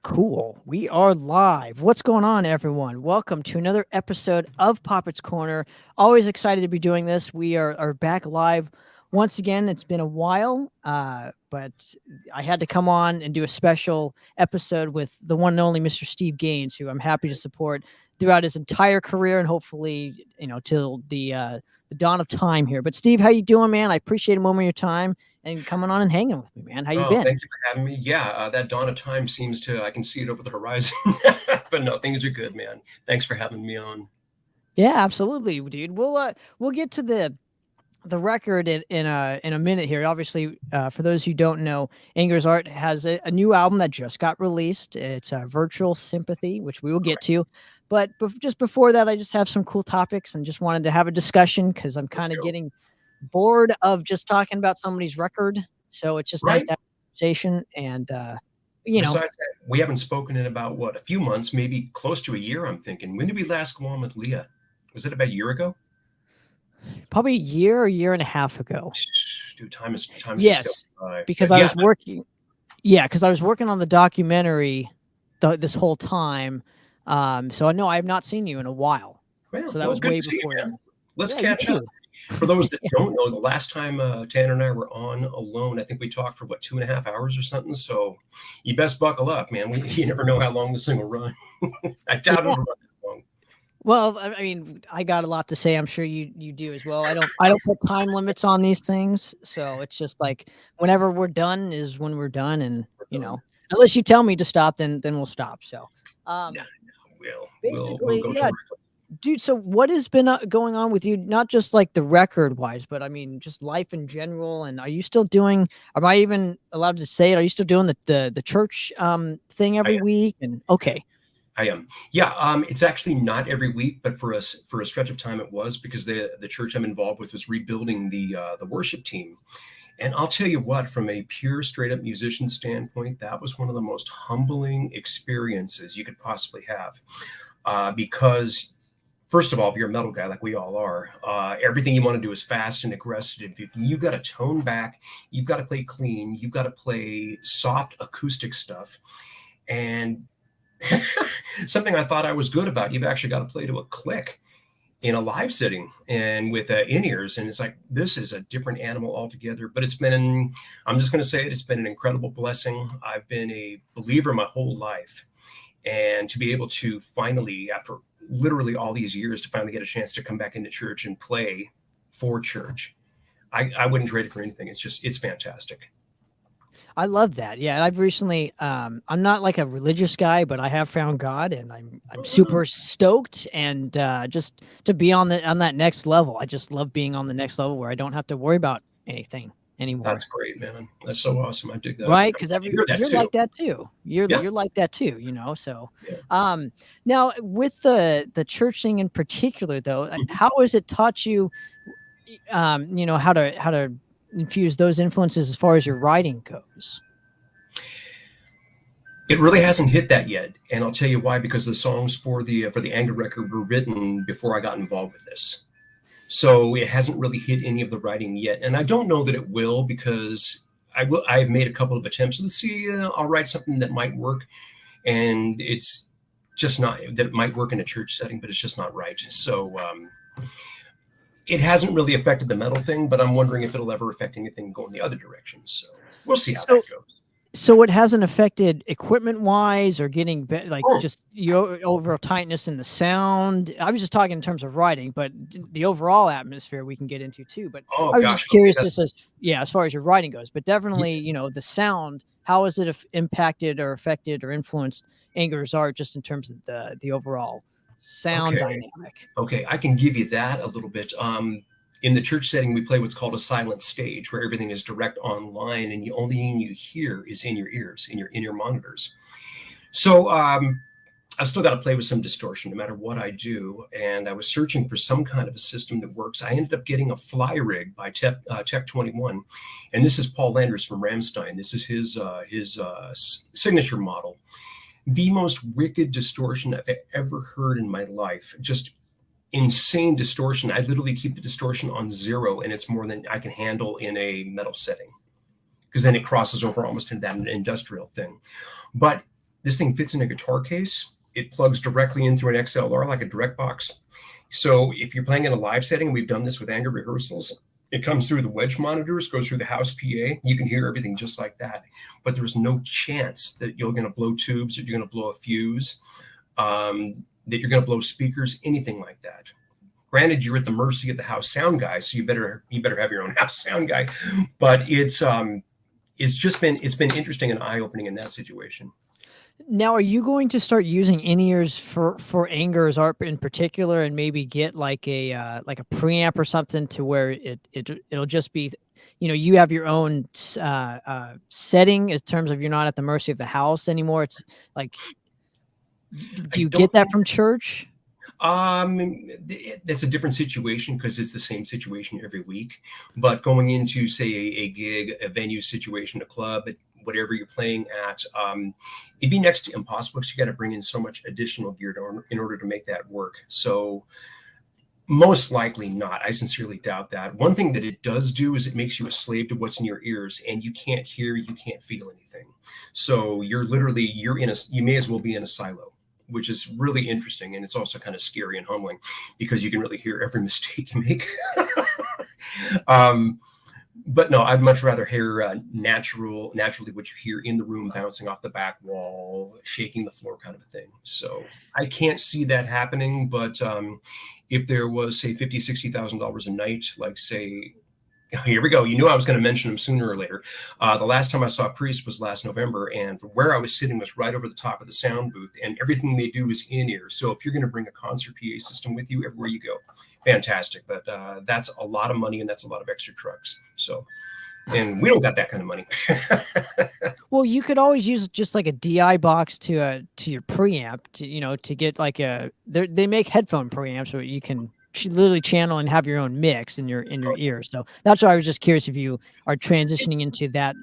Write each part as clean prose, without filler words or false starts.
Cool. We are live. What's going on, everyone? Welcome to another episode of Poppitt's Corner. Always excited to be doing this. We are back live once again. It's been a while, but I had to come on and do a special episode with the one and only Mr. Steve Gaines, who I'm happy to support throughout his entire career and hopefully, till the dawn of time here. But Steve, how you doing, man? I appreciate a moment of your time and coming on and hanging with me, man. How you Oh, been? thank you for having me. Yeah, that dawn of time seems to, I can see it over the horizon. But no, things are good, man. Thanks for having me on. Yeah, absolutely, dude. We'll get to the record in a minute here. Obviously, for those who don't know, Anger's Art has a new album that just got released. It's Virtual Sympathy, which we will get to. But just before that, I just have some cool topics and just wanted to have a discussion because I'm Let's kind of go. getting bored of just talking about somebody's record. So it's just nice Right? to have a conversation and you know, Besides that, we haven't spoken in about, what, a few months, maybe close to a year, I'm thinking. When did we last go on with Leah? Was it about a year ago? probably a year and a half ago. Dude, time is just going Yes, by. because But I yeah, was working. Yeah, because I was working on the documentary this whole time. So I know I have not seen you in a while. well, So that well, was good way to see you, before man. then. Let's Yeah, you catch up. too. For those that don't know, the last time Tanner and I were on alone, I think we talked for what, 2.5 hours or something. So you best buckle up, man. You never know how long this thing will run. I doubt Yeah. it'll run that long. Well, I mean, I got a lot to say. I'm sure you do as well. I don't put time limits on these things, so it's just like whenever we're done is when we're done, and unless you tell me to stop, then we'll stop. So, No, um, no, we'll basically, go yeah, to dude, so what has been going on with you, not just like the record wise, but I mean just life in general? And are you still doing, am I even allowed to say it, are you still doing the church thing I every am. week? And okay. I am. Yeah, it's actually not every week, but for us for a stretch of time it was because the church I'm involved with was rebuilding the worship team. And I'll tell you what, from a pure, straight up musician standpoint, that was one of the most humbling experiences you could possibly have. Because, first of all, if you're a metal guy like we all are, everything you want to do is fast and aggressive. You've got to tone back, you've got to play clean, you've got to play soft acoustic stuff. And something I thought I was good about, you've actually got to play to a click in a live setting and with in-ears, and it's like this is a different animal altogether. But I'm just going to say it's been an incredible blessing. I've been a believer my whole life, and to be able to finally, after literally all these years, to finally get a chance to come back into church and play for church, I wouldn't trade it for anything. It's fantastic. I love that. Yeah, I've recently I'm not like a religious guy, but I have found God and I'm super stoked and just to be on that next level. I just love being on the next level where I don't have to worry about anything anymore. That's great, man. That's so awesome. I dig that. Right, I'm because glad to hear that you're too. like that too. Yeah, You're like that too, so, yeah. now with the church thing in particular though, how has it taught you, how to infuse those influences as far as your writing goes? It really hasn't hit that yet, and I'll tell you why. Because the songs for the Anger record were written before I got involved with this, so it hasn't really hit any of the writing yet. And I don't know that it will, because I've made a couple of attempts to see. I'll write something that might work, and it's just not that it might work in a church setting, but it's just not right. So it hasn't really affected the metal thing, but I'm wondering if it'll ever affect anything going the other direction. So we'll see how So that goes. So it hasn't affected equipment wise or getting like Oh, just your overall tightness in the sound. I was just talking in terms of writing, but the overall atmosphere we can get into too. But oh I was gosh, just okay, curious, that's just as far as your writing goes, but definitely, the sound. How has it impacted or affected or influenced Anger's Art just in terms of the overall sound okay. dynamic? Okay, I can give you that a little bit. In the church setting, we play what's called a silent stage, where everything is direct online, and the only thing you hear is in your ears, in your monitors. So I've still got to play with some distortion, no matter what I do. And I was searching for some kind of a system that works. I ended up getting a Fly Rig by Tech 21, and this is Paul Landers from Ramstein. This is his signature model. The most wicked distortion I've ever heard in my life. Just insane distortion. I literally keep the distortion on 0, and it's more than I can handle in a metal setting, because then it crosses over almost into that industrial thing. But this thing fits in a guitar case. It plugs directly in through an XLR like a direct box. So if you're playing in a live setting, we've done this with anger rehearsals. It comes through the wedge monitors, goes through the house PA. You can hear everything just like that. But there's no chance that you're going to blow tubes, that you're going to blow a fuse, that you're going to blow speakers, anything like that. Granted, you're at the mercy of the house sound guy, so you better have your own house sound guy. But it's been interesting and eye-opening in that situation. Now, are you going to start using in-ears for Anger's art in particular, and maybe get like a preamp or something to where it'll just be, you have your own setting in terms of you're not at the mercy of the house anymore. It's like, do you get that from church? That's a different situation because it's the same situation every week. But going into, say, a gig, a venue situation, a club, whatever you're playing at, it'd be next to impossible because you got to bring in so much additional gear in order to make that work. So most likely not. I sincerely doubt that. One thing that it does do is it makes you a slave to what's in your ears, and you can't hear, you can't feel anything. So you may as well be in a silo, which is really interesting. And it's also kind of scary and humbling because you can really hear every mistake you make. But no, I'd much rather hear naturally what you hear in the room, bouncing off the back wall, shaking the floor kind of a thing. So I can't see that happening. But if there was, say, $50,000, $60,000 a night, like, say, here we go. You knew I was going to mention him sooner or later. The last time I saw Priest was last November, and where I was sitting was right over the top of the sound booth, and everything they do is in-ear. So if you're going to bring a concert PA system with you everywhere you go, fantastic. But that's a lot of money, and that's a lot of extra trucks. So, and we don't got that kind of money. Well, you could always use just like a DI box to your preamp to get like they make headphone preamps where you can literally channel and have your own mix in your ears. So that's why I was just curious if you are transitioning into that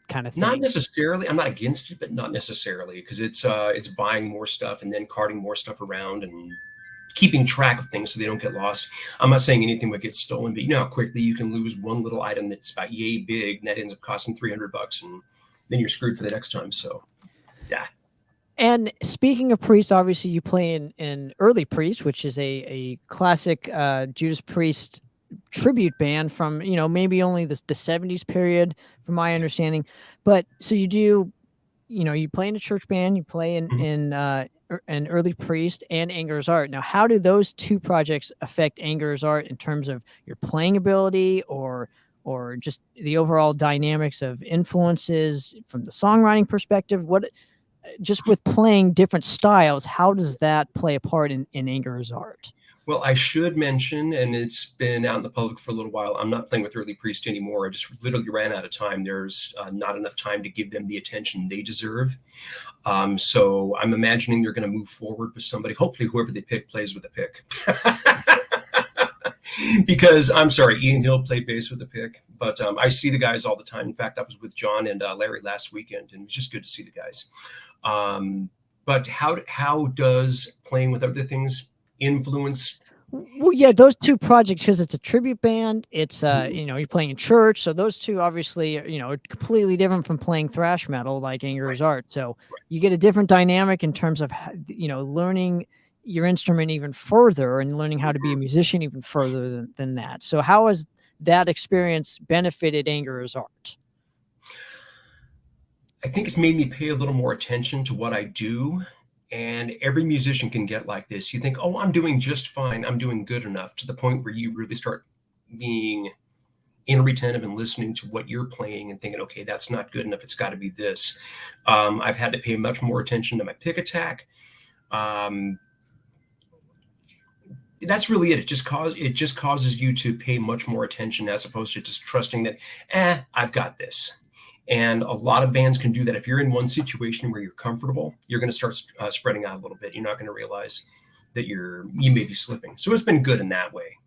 kind of thing. Not necessarily. I'm not against it, but not necessarily, because it's buying more stuff and then carting more stuff around and keeping track of things so they don't get lost. I'm not saying anything would get stolen, but you know how quickly you can lose one little item that's about yay big, and that ends up costing $300, and then you're screwed for the next time. So, yeah. And speaking of Priest, obviously you play in Early Priest, which is a classic Judas Priest tribute band from, maybe only the 70s period, from my understanding. But so you do, you play in a church band, you play in Early Priest and Anger's Art. Now, how do those two projects affect Anger's Art in terms of your playing ability or just the overall dynamics of influences from the songwriting perspective? Just with playing different styles, how does that play a part in Anger's Art? Well, I should mention, and it's been out in the public for a little while, I'm not playing with Early Priest anymore. I just literally ran out of time. There's not enough time to give them the attention they deserve. So I'm imagining they're going to move forward with somebody. Hopefully, whoever they pick plays with the pick. Because I'm sorry, Ian Hill played bass with the pick, but I see the guys all the time. In fact, I was with John and Larry last weekend, and it was just good to see the guys. But how does playing with other things influence? Well, yeah, those two projects, because it's a tribute band, it's you're playing in church, so those two obviously are completely different from playing thrash metal like Anger's Art. So you get a different dynamic in terms of learning your instrument even further and learning how to be a musician even further than that. So how has that experience benefited Anger's Art? I think it's made me pay a little more attention to what I do. And every musician can get like this. You think, oh, I'm doing just fine. I'm doing good enough, to the point where you really start being inattentive and listening to what you're playing and thinking, okay, that's not good enough. It's got to be this. I've had to pay much more attention to my pick attack. That's really it. It just causes you to pay much more attention, as opposed to just trusting that, I've got this. And a lot of bands can do that. If you're in one situation where you're comfortable, you're going to start spreading out a little bit. You're not going to realize that you may be slipping. So it's been good in that way.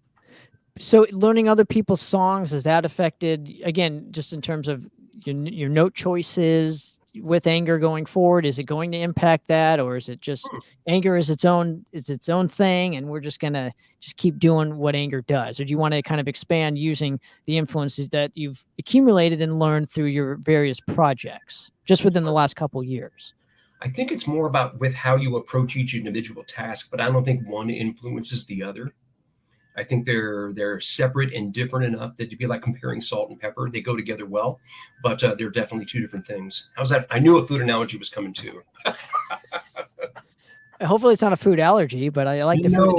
So learning other people's songs, has that affected, again, just in terms of your note choices with Anger going forward? Is it going to impact that, or is it just Anger is its own thing, and we're just going to keep doing what Anger does? Or do you want to kind of expand using the influences that you've accumulated and learned through your various projects just within the last couple years? I think it's more about with how you approach each individual task, but I don't think one influences the other. I think they're separate and different enough that to be like comparing salt and pepper. They go together well, but they're definitely two different things. How's that? I knew a food analogy was coming too. Hopefully it's not a food allergy, but I like the food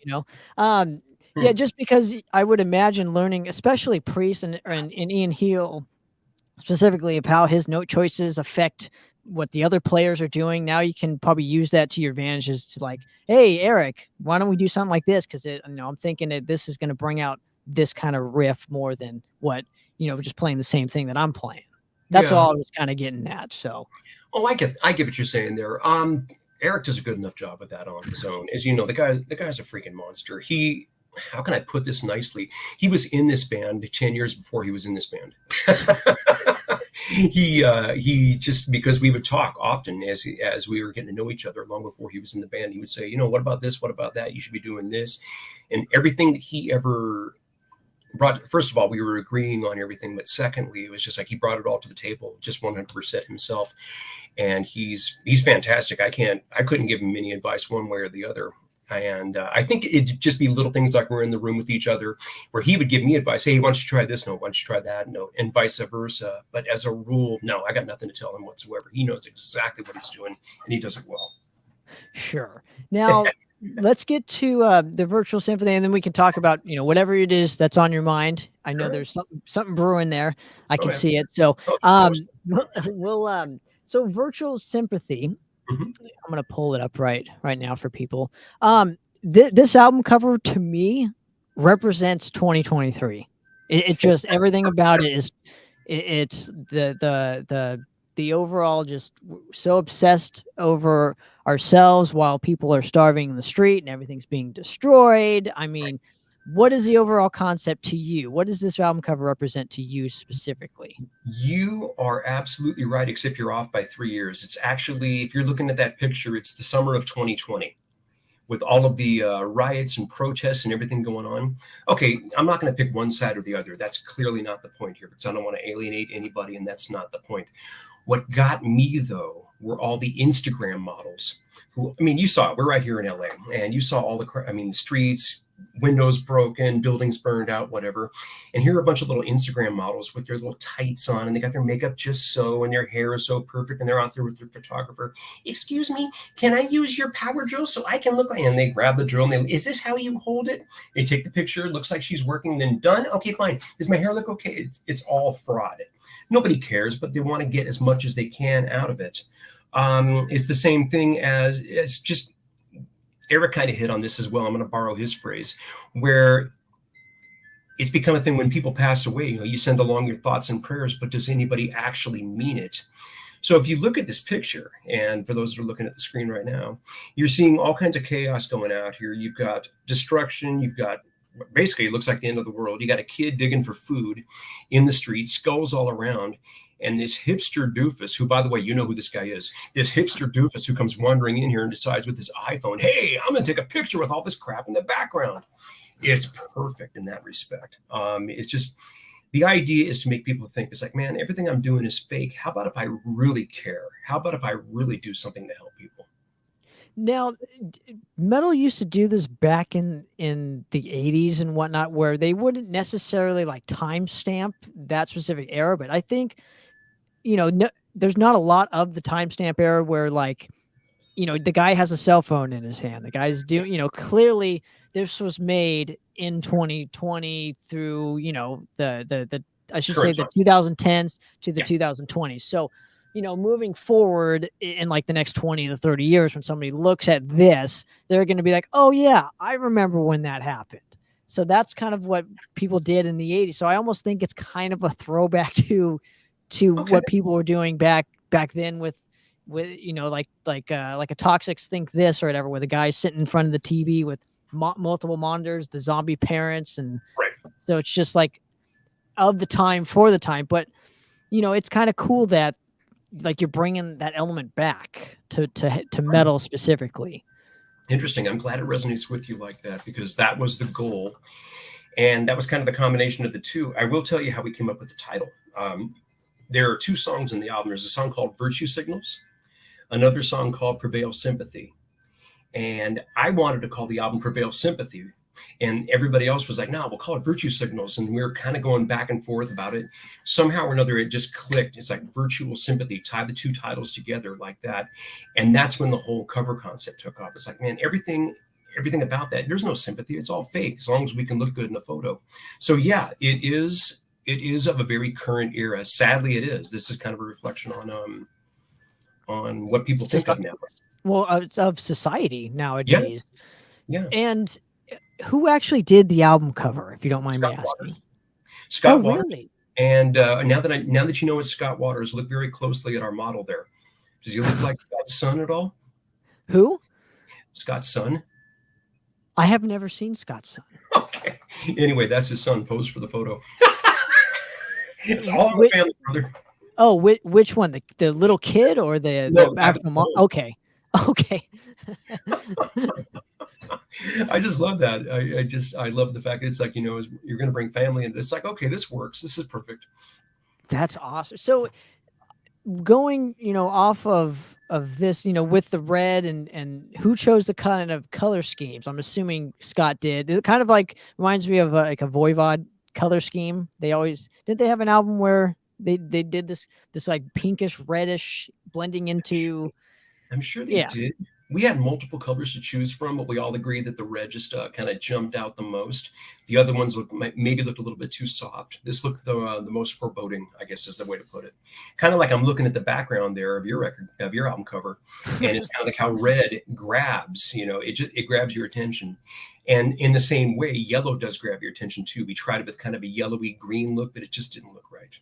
No. analogy, yeah, just because I would imagine learning, especially Priest and Ian Heel, specifically of how his note choices affect what the other players are doing. Now you can probably use that to your advantages to like, hey, Eric, why don't we do something like this? Because I'm thinking that this is going to bring out this kind of riff more than what, just playing the same thing that I'm playing. That's Yeah. all I was kind of getting at. So, Oh, I get what you're saying there. Eric does a good enough job with that on his own. As you know, the guy's a freaking monster. How can I put this nicely? He was in this band 10 years before he was in this band. He just, because we would talk often as we were getting to know each other long before he was in the band, he would say, what about this? What about that? You should be doing this. And everything that he ever brought, first of all, we were agreeing on everything, but secondly, it was just like he brought it all to the table, just 100% himself. And he's fantastic. I couldn't give him any advice one way or the other. And I think it'd just be little things like we're in the room with each other where he would give me advice. Hey, why don't you try this note? Why don't you try that note? And vice versa. But as a rule, no, I got nothing to tell him whatsoever. He knows exactly what he's doing and he does it well. sure. Now, let's get to the virtual symphony, and then we can talk about whatever it is that's on your mind. I know there's something brewing there. I can see it. So so virtual sympathy. Mm-hmm. I'm gonna pull it up right now for people. This album cover to me represents 2023. It just everything about it is it's the overall just so obsessed over ourselves while people are starving in the street and everything's being destroyed. I mean, what is the overall concept to you? What does this album cover represent to you specifically? You are absolutely right, except you're off by 3 years. It's actually, if you're looking at that picture, it's the summer of 2020 with all of the riots and protests and everything going on. Okay, I'm not going to pick one side or the other. That's clearly not the point here because I don't want to alienate anybody, and that's not the point. What got me, though, were all the Instagram models who, I mean, you saw it. We're right here in LA, and you saw all the streets, windows broken, buildings burned out, whatever. And here are a bunch of little Instagram models with their little tights on, and they got their makeup just so, and their hair is so perfect, and they're out there with their photographer. Excuse me, can I use your power drill so I can look like? And they grab the drill, and is this how you hold it? They take the picture, looks like she's working, then done. Okay, fine. Does my hair look okay? It's all fraud. Nobody cares, but they want to get as much as they can out of it. It's the same thing as just Eric kind of hit on this as well. I'm going to borrow his phrase, where it's become a thing when people pass away. You send along your thoughts and prayers, but does anybody actually mean it? So if you look at this picture, and for those that are looking at the screen right now, you're seeing all kinds of chaos going out here. You've got destruction. You've got basically it looks like the end of the world. You got a kid digging for food in the street, skulls all around. And this hipster doofus, who, by the way, you know who this guy is, this hipster doofus who comes wandering in here and decides with his iPhone, hey, I'm going to take a picture with all this crap in the background. It's perfect in that respect. It's just the idea is to make people think it's like, man, everything I'm doing is fake. How about if I really care? How about if I really do something to help people? Now, metal used to do this back in the 80s and whatnot, where they wouldn't necessarily like timestamp that specific era, but I think there's not a lot of the timestamp era where like the guy has a cell phone in his hand. The guy's doing clearly this was made in 2020 through the I should say the 2010s to the 2020s. So moving forward in like the next 20 to 30 years, when somebody looks at this, they're going to be like, oh yeah, I remember when that happened. So that's kind of what people did in the 80s. So I almost think it's kind of a throwback to what people were doing back then with like a Toxic Think This or whatever, where the guy's sitting in front of the TV with multiple monitors, the zombie parents. And so it's just like of the time for the time, but it's kind of cool that like you're bringing that element back to metal specifically. Interesting. I'm glad it resonates with you like that, because that was the goal. And that was kind of the combination of the two. I will tell you how we came up with the title. There are two songs in the album. There's a song called Virtue Signals. another song called Prevail Sympathy. And I wanted to call the album Prevail Sympathy. And everybody else was like, no, we'll call it Virtue Signals. And we were kind of going back and forth about it. Somehow or another, it just clicked. It's like Virtual Sympathy, tie the two titles together like that. And that's when the whole cover concept took off. It's like, man, everything about that, there's no sympathy. It's all fake as long as we can look good in a photo. So yeah, it is of a very current era. Sadly, it is. This is kind of a reflection on what people think of now. Well, it's of society Yeah, nowadays. yeah. And who actually did the album cover, if you don't mind me Scott asking? Waters. Oh, Scott Waters. really? And now that you know it's Scott Waters, look very closely at our model there. Does he look like Scott's son at all? Who? Scott's son? I have never seen Scott's son. Okay. Anyway, that's his son posed for the photo. It's all in the family, brother. Oh, which one? The little kid or the actual mom? Okay. Okay. I just love that. I love the fact that it's like, you're going to bring family, and it's like, okay, this works. This is perfect. That's awesome. So going, off of this, with the red and who chose the kind of color schemes? I'm assuming Scott did. It kind of like reminds me of like a Voivod color scheme. They have an album where they did this like pinkish reddish blending into. I'm sure they did. We had multiple colors to choose from, but we all agreed that the red just kind of jumped out the most. The other ones maybe looked a little bit too soft. This looked the most foreboding, I guess is the way to put it. Kind of like I'm looking at the background there of your album cover, and it's kind of like how red grabs. It grabs your attention, and in the same way, yellow does grab your attention too. We tried it with kind of a yellowy green look, but it just didn't look right.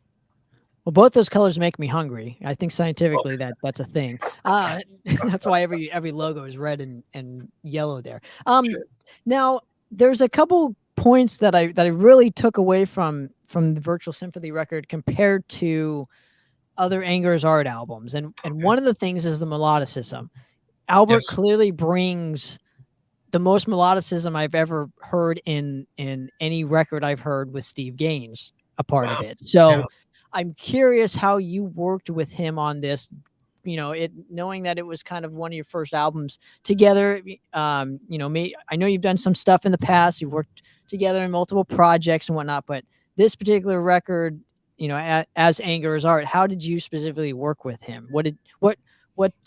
Well, both those colors make me hungry. I think scientifically that's a thing. That's why every logo is red and yellow there. Sure. Now there's a couple points that I really took away from the Virtual Sympathy record compared to other Anger is Art albums, and one of the things is the melodicism. Albert clearly brings the most melodicism I've ever heard in any record I've heard with Steve Gaines a part of it. So. Yeah. I'm curious how you worked with him on this, knowing that it was kind of one of your first albums together. I know you've done some stuff in the past. You've worked together in multiple projects and whatnot, but this particular record, as Anger is Art, how did you specifically work with him? What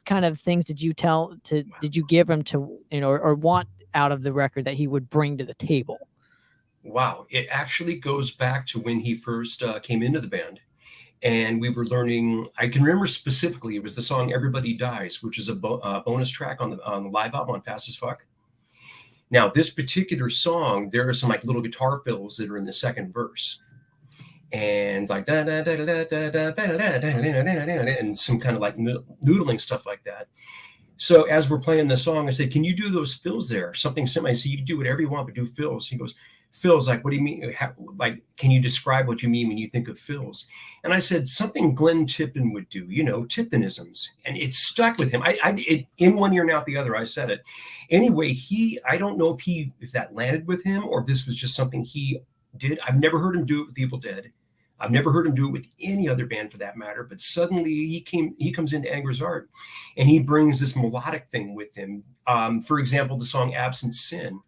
kind of things did you give him to, or want out of the record that he would bring to the table? Wow. It actually goes back to when he first came into the band. And we were learning, I can remember specifically, it was the song Everybody Dies, which is a bonus track on the live album on Fast as Fuck. Now, this particular song, there are some like little guitar fills that are in the second verse. And like, and some kind of like noodling stuff like that. So as we're playing the song, I said, can you do those fills there? Something similar. I said, you can do whatever you want, but do fills. He goes, fills, like, what do you mean? Can you describe what you mean when you think of fills? And I said, something Glenn Tipton would do, Tiptonisms. And it stuck with him. It in one ear and out the other, I said it. Anyway, I don't know if that landed with him or if this was just something he did. I've never heard him do it with Evil Dead. I've never heard him do it with any other band for that matter, but suddenly he comes into Anger is Art and he brings this melodic thing with him. For example, the song Absent Sin.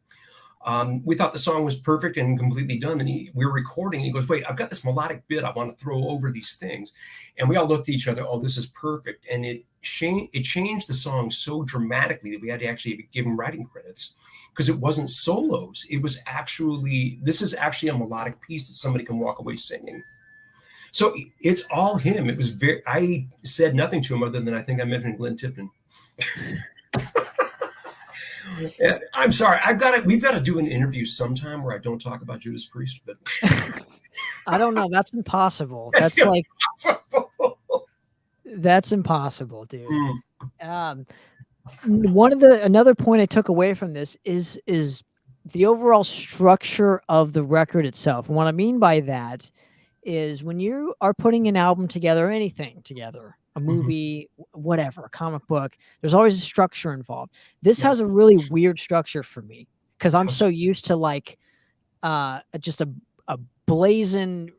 We thought the song was perfect and completely done. And we were recording and he goes, wait, I've got this melodic bit I want to throw over these things. And we all looked at each other, oh, this is perfect. And it changed the song so dramatically that we had to actually give him writing credits because it wasn't solos. This is actually a melodic piece that somebody can walk away singing. So it's all him. I said nothing to him other than I think I mentioned Glenn Tipton. I'm sorry. We've got to do an interview sometime where I don't talk about Judas Priest, but I don't know. That's impossible. That's impossible, dude. Another point I took away from this is the overall structure of the record itself. And what I mean by that is when you are putting an album together, anything together, a movie, whatever, a comic book, there's always a structure involved. This has a really weird structure for me because I'm so used to like just a blazing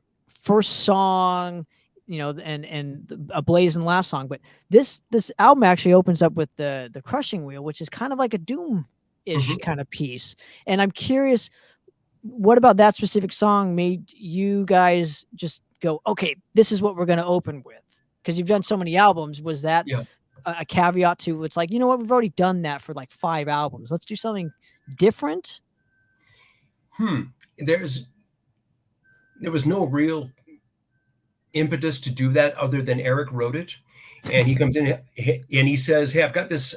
first song, a blazing last song. But this album actually opens up with the crushing wheel, which is kind of like a doom ish Mhm. kind of piece. And I'm curious, what about that specific song made you guys just go, okay, this is what we're going to open with? Because you've done so many albums. Was that Yeah. a caveat to, it's like, you know what, we've already done that for like 5 albums. Let's do something different. Hmm. There's there was no real impetus to do that other than Eric wrote it. And he comes in and he says, "Hey, I've got this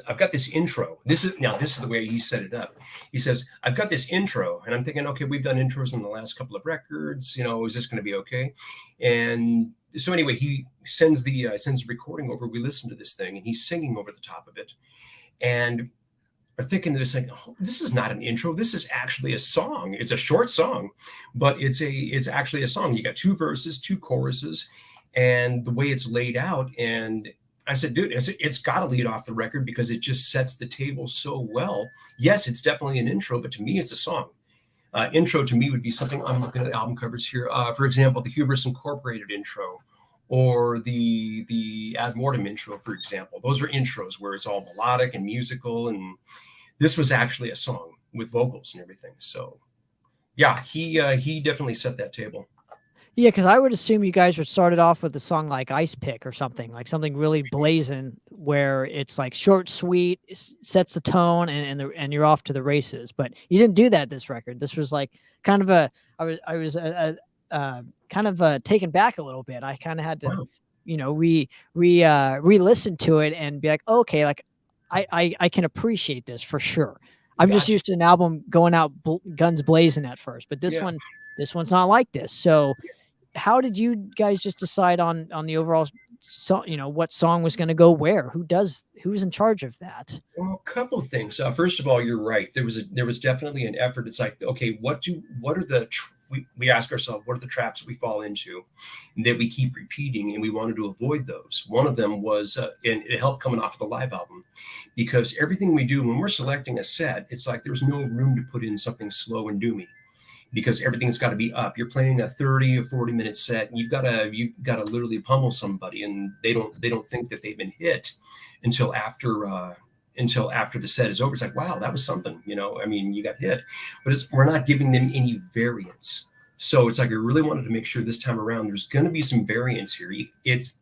intro. This is the way he set it up. He says, I've got this intro." And I'm thinking, okay, we've done intros in the last couple of records. Is this going to be okay? And so anyway, he sends the recording over. We listen to this thing, and he's singing over the top of it. And are thinking this like, oh, this is not an intro. This is actually a song. It's a short song, but it's actually a song. You got 2 verses, 2 choruses, and the way it's laid out. And I said, dude, it's got to lead off the record because it just sets the table so well. Yes, it's definitely an intro, but to me, it's a song. Intro to me would be something. I'm looking at album covers here. For example, the Hubris Incorporated intro, or the Ad Mortem intro, for example. Those are intros where it's all melodic and musical, and this was actually a song with vocals and everything. So, yeah, he definitely set that table. Yeah, because I would assume you guys would start it off with a song like Ice Pick or something, like something really blazing, where it's like short, sweet, sets the tone, and you're off to the races. But you didn't do that this record. This was like kind of kind of taken back a little bit. I kind of had to, Wow. re-listen to it and be like, okay, like I can appreciate this for sure. I'm just Gotcha. used to an album going out guns blazing at first, but Yeah. this one's not like this. So how did you guys just decide on the overall song, what song was going to go where? Who's in charge of that? Well, a couple of things. First of all, you're right. There was definitely an effort. It's like, okay, we ask ourselves, what are the traps we fall into that we keep repeating, and we wanted to avoid those. One of them was, and it helped coming off of the live album, because everything we do when we're selecting a set, it's like there's no room to put in something slow and doomy, because everything's got to be up. You're playing a 30 or 40-minute set, and you've got to literally pummel somebody, and they don't think that they've been hit until after the set is over. It's like, wow, that was something. I mean, you got hit, but we're not giving them any variance. So it's like I really wanted to make sure this time around there's going to be some variance here. It's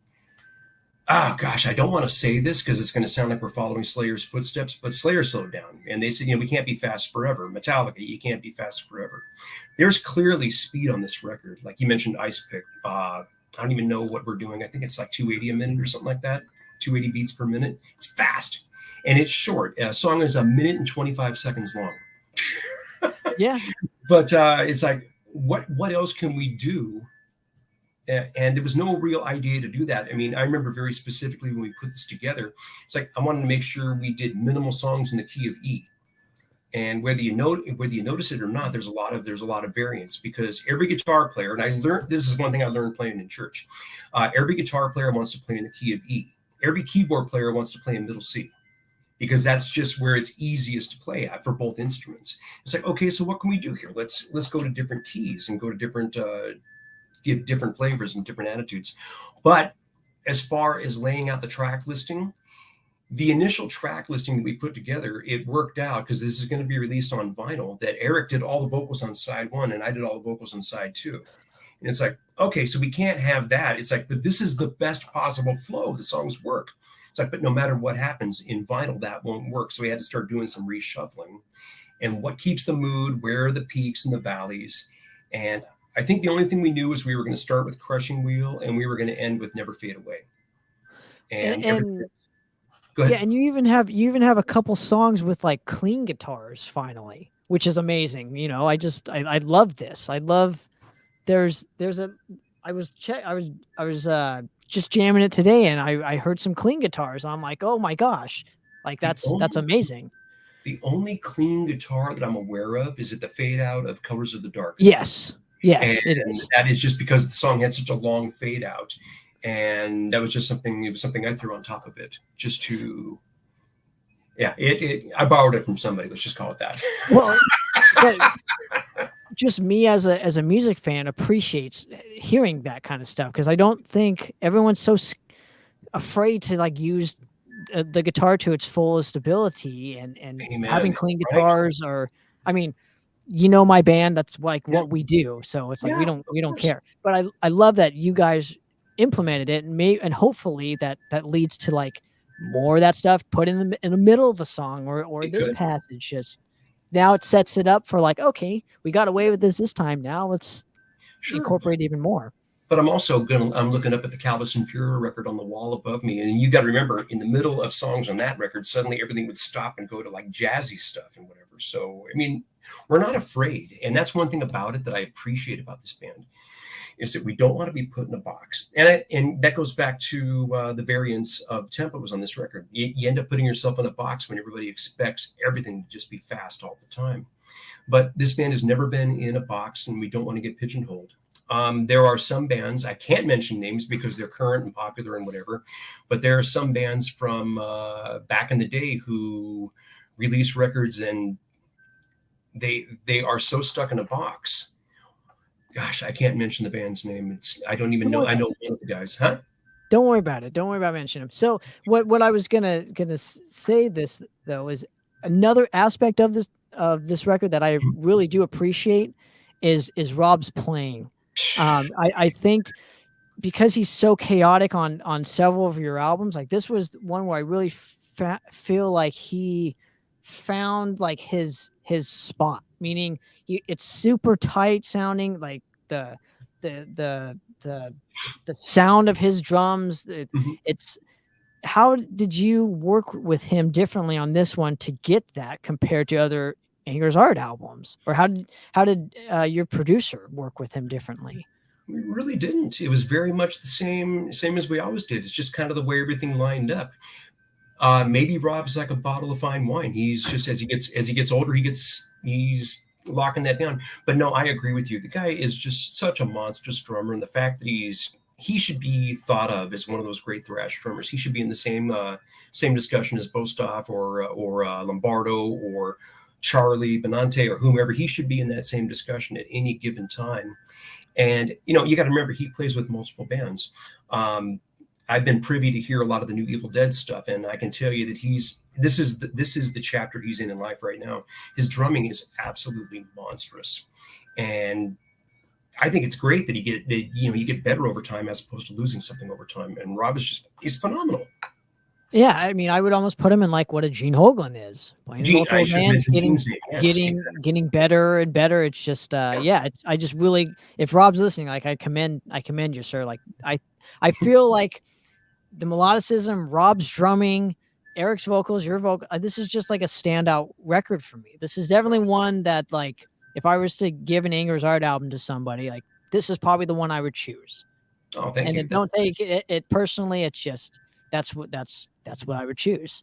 gosh, I don't want to say this because it's going to sound like we're following Slayer's footsteps, but Slayer slowed down, and they said, we can't be fast forever. Metallica, you can't be fast forever. There's clearly speed on this record. Like you mentioned, Ice Pick. I don't even know what we're doing. I think it's like 280 a minute or something like that. 280 beats per minute. It's fast, and it's short. A song is 1 minute and 25 seconds long. Yeah. But it's like, what else can we do? And there was no real idea to do that. I mean, I remember very specifically when we put this together, it's like I wanted to make sure we did minimal songs in the key of E. And whether you notice it or not, there's a lot of variance, because every guitar player, and I learned, this is one thing I learned playing in church, every guitar player wants to play in the key of E. Every keyboard player wants to play in middle C, because that's just where it's easiest to play at for both instruments. It's like, okay, so what can we do here? Let's go to different keys and go to different give different flavors and different attitudes. But as far as laying out the track listing, the initial track listing that we put together, it worked out, because this is going to be released on vinyl, that Eric did all the vocals on side 1 and I did all the vocals on side 2. And it's like, okay, so we can't have that. It's like, but this is the best possible flow. The songs work. It's like, but no matter what happens in vinyl, that won't work. So we had to start doing some reshuffling. And what keeps the mood? Where are the peaks and the valleys? And I think the only thing we knew was we were going to start with Crushing Wheel, and we were going to end with Never Fade Away. And go ahead. Yeah, and you even have a couple songs with like clean guitars finally, which is amazing. I love this. I love there's a I was just jamming it today, and I heard some clean guitars. And I'm like, oh my gosh, like that's amazing. The only clean guitar that I'm aware of is at the fade out of Colors of the Dark. Yes, and it is. That is just because the song had such a long fade out, and that was just something. It was something I threw on top of it just to. Yeah, I borrowed it from somebody. Let's just call it that. Well, just me as a music fan appreciates hearing that kind of stuff, because I don't think everyone's so afraid to like use the guitar to its fullest ability, and having Amen. clean Right? guitars, or I mean, my band, that's like Yeah. what we do, so it's like Yeah. Of we don't course. care. But I love that you guys implemented it, and hopefully that leads to like more of that stuff put in the middle of a song, or It this could. passage just now it sets it up for like, okay, we got away with this time, now let's Sure. incorporate even more. But I'm looking up at the Calvis and Fuhrer record on the wall above me, and you got to remember, in the middle of songs on that record, suddenly everything would stop and go to like jazzy stuff and whatever. So I mean, we're not afraid, and that's one thing about it that I appreciate about this band, is that we don't want to be put in a box, and that goes back to the variance of tempos on this record. You end up putting yourself in a box when everybody expects everything to just be fast all the time. But this band has never been in a box, and we don't want to get pigeonholed. There are some bands, I can't mention names because they're current and popular and whatever, but there are some bands from back in the day who release records and they are so stuck in a box. Gosh, I can't mention the band's name. I don't even Don't know. worry I about know one of the guys, huh? Don't worry about it. Don't worry about mentioning him. So what I was gonna say this though is another aspect of this record that I really do appreciate is Rob's playing. I think because he's so chaotic on several of your albums, like this was one where I really feel like he found like his spot, meaning it's super tight sounding, like the the the the sound of his drums. Mhm. It's how did you work with him differently on this one to get that compared to other Anger's Art albums, or how did your producer work with him differently? We really didn't. It was very much the same as we always did. It's just kind of the way everything lined up. Maybe Rob's like a bottle of fine wine. He's just as he gets older, he's locking that down. But no, I agree with you. The guy is just such a monstrous drummer, and the fact that he should be thought of as one of those great thrash drummers. He should be in the same discussion as Bostoff or Lombardo or Charlie Benante or whomever. He should be in that same discussion at any given time. And you got to remember, he plays with multiple bands. I've been privy to hear a lot of the new Evil Dead stuff, and I can tell you that this is the chapter he's in life right now. His drumming is absolutely monstrous, and I think it's great that you get better over time as opposed to losing something over time. And Rob he's phenomenal. Yeah, I mean, I would almost put him in like what a Gene Hoglan is, playing in I multiple should bands, mention Gene's name. Yes, exactly. getting better and better. It's just, Yeah. yeah, I just really, if Rob's listening, like I commend you, sir. Like I feel like the melodicism, Rob's drumming, Eric's vocals, your vocal, this is just like a standout record for me. This is definitely one that, like, if I was to give an Anger's Art album to somebody, like this is probably the one I would choose. Oh, thank And you. then don't take it personally. It's just that's what I would choose.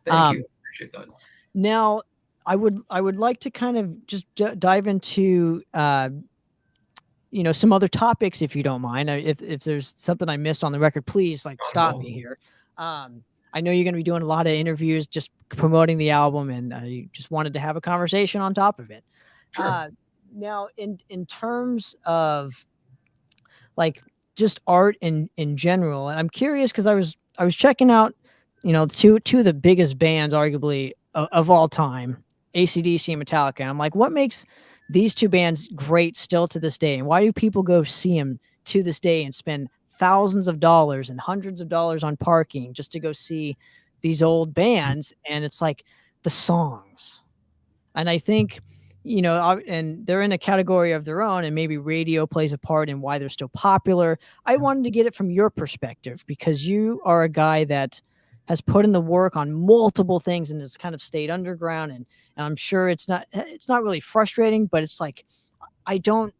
Thank you. Appreciate that. Now, I would like to kind of just dive into some other topics, if you don't mind. If there's something I missed on the record, please like stop me here. I know you're going to be doing a lot of interviews, just promoting the album, and you just wanted to have a conversation on top of it. Sure. Now, in terms of like just art in general, and I'm curious because I was checking out, two of the biggest bands, arguably of all time, AC/DC and Metallica. And I'm like, what makes these two bands great still to this day? And why do people go see them to this day and spend thousands of dollars and hundreds of dollars on parking just to go see these old bands? And it's like the songs. And I think, and they're in a category of their own, and maybe radio plays a part in why they're still popular. I wanted to get it from your perspective because you are a guy that has put in the work on multiple things and has kind of stayed underground. And I'm sure it's not really frustrating, but it's like, I don't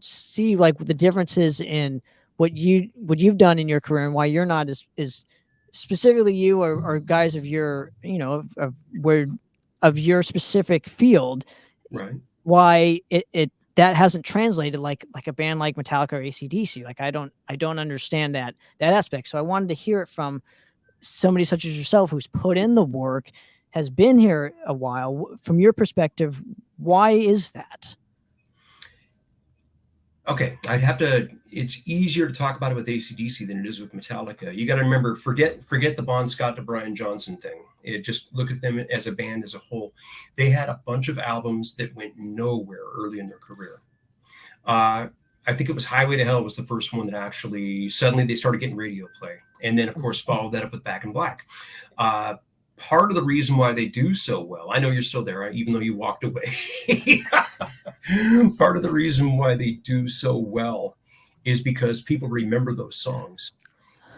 see like the differences in what you've done in your career and why you're not as specifically you or guys of your, of your specific field, Right. why it that hasn't translated like a band like Metallica or AC/DC. Like I don't understand that aspect. So I wanted to hear it from somebody such as yourself who's put in the work, has been here a while. From your perspective, why is that? Okay, I'd have to. It's easier to talk about it with AC/DC than it is with Metallica. You got to remember, forget the Bon Scott to Brian Johnson thing. Just look at them as a band as a whole. They had a bunch of albums that went nowhere early in their career. Uh, I think it was Highway to Hell was the first one that actually suddenly they started getting radio play, and then of course followed that up with Back in Black. Uh, Part of the reason why they do so well, I know you're still there, right? Even though you walked away. Part of the reason why they do so well is because people remember those songs.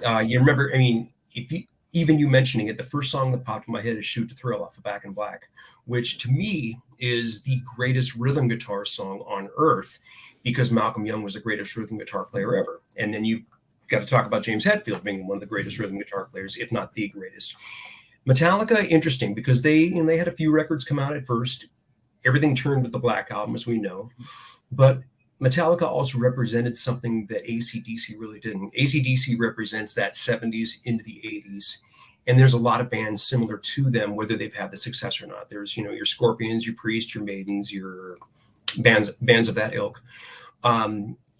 You remember, I mean, if you, even you mentioning it, the first song that popped in my head is Shoot to Thrill off of Back in Black, which to me is the greatest rhythm guitar song on earth because Malcolm Young was the greatest rhythm guitar player ever. And then you got to talk about James Hetfield being one of the greatest rhythm guitar players, if not the greatest. Metallica, interesting because they had a few records come out at first. Everything turned with the Black Album, as we know. But Metallica also represented something that AC/DC really didn't. AC/DC represents that 70s into the 80s. And there's a lot of bands similar to them, whether they've had the success or not. There's, your Scorpions, your Priest, your Maidens, your bands of that ilk.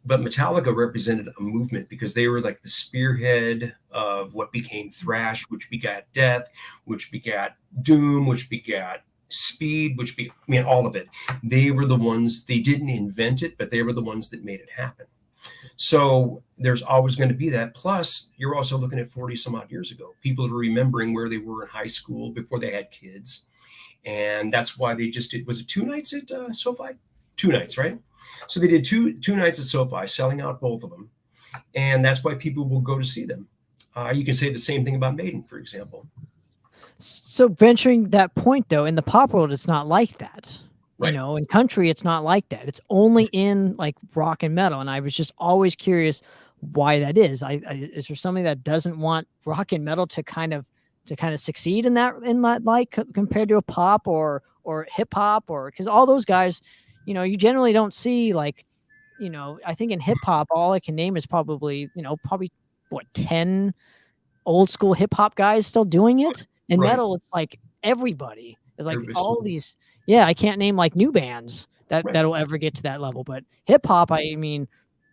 But Metallica represented a movement because they were like the spearhead of what became thrash, which begat death, which begat doom, which begat speed, all of it. They were the ones, they didn't invent it, but they were the ones that made it happen. So there's always going to be that. Plus, you're also looking at 40 some odd years ago. People are remembering where they were in high school before they had kids. And that's why they just did, was it 2 nights at SoFi? 2 nights, right? So they did two nights at SoFi, selling out both of them. And that's why people will go to see them. You can say the same thing about Maiden, for example. So venturing that point though, in the pop world, it's not like that. Right. In country, it's not like that. It's only in like rock and metal. And I was just always curious why that is. Is there something that doesn't want rock and metal to kind of succeed in that like compared to a pop or hip hop, or because all those guys, you generally don't see like, I think in hip hop, all I can name is probably what 10 old school hip hop guys still doing it. In Right. metal, it's like everybody. It's like Everybody's all doing it. these. Yeah, I can't name like new bands Right. that'll ever get to that level. But hip hop, I mean,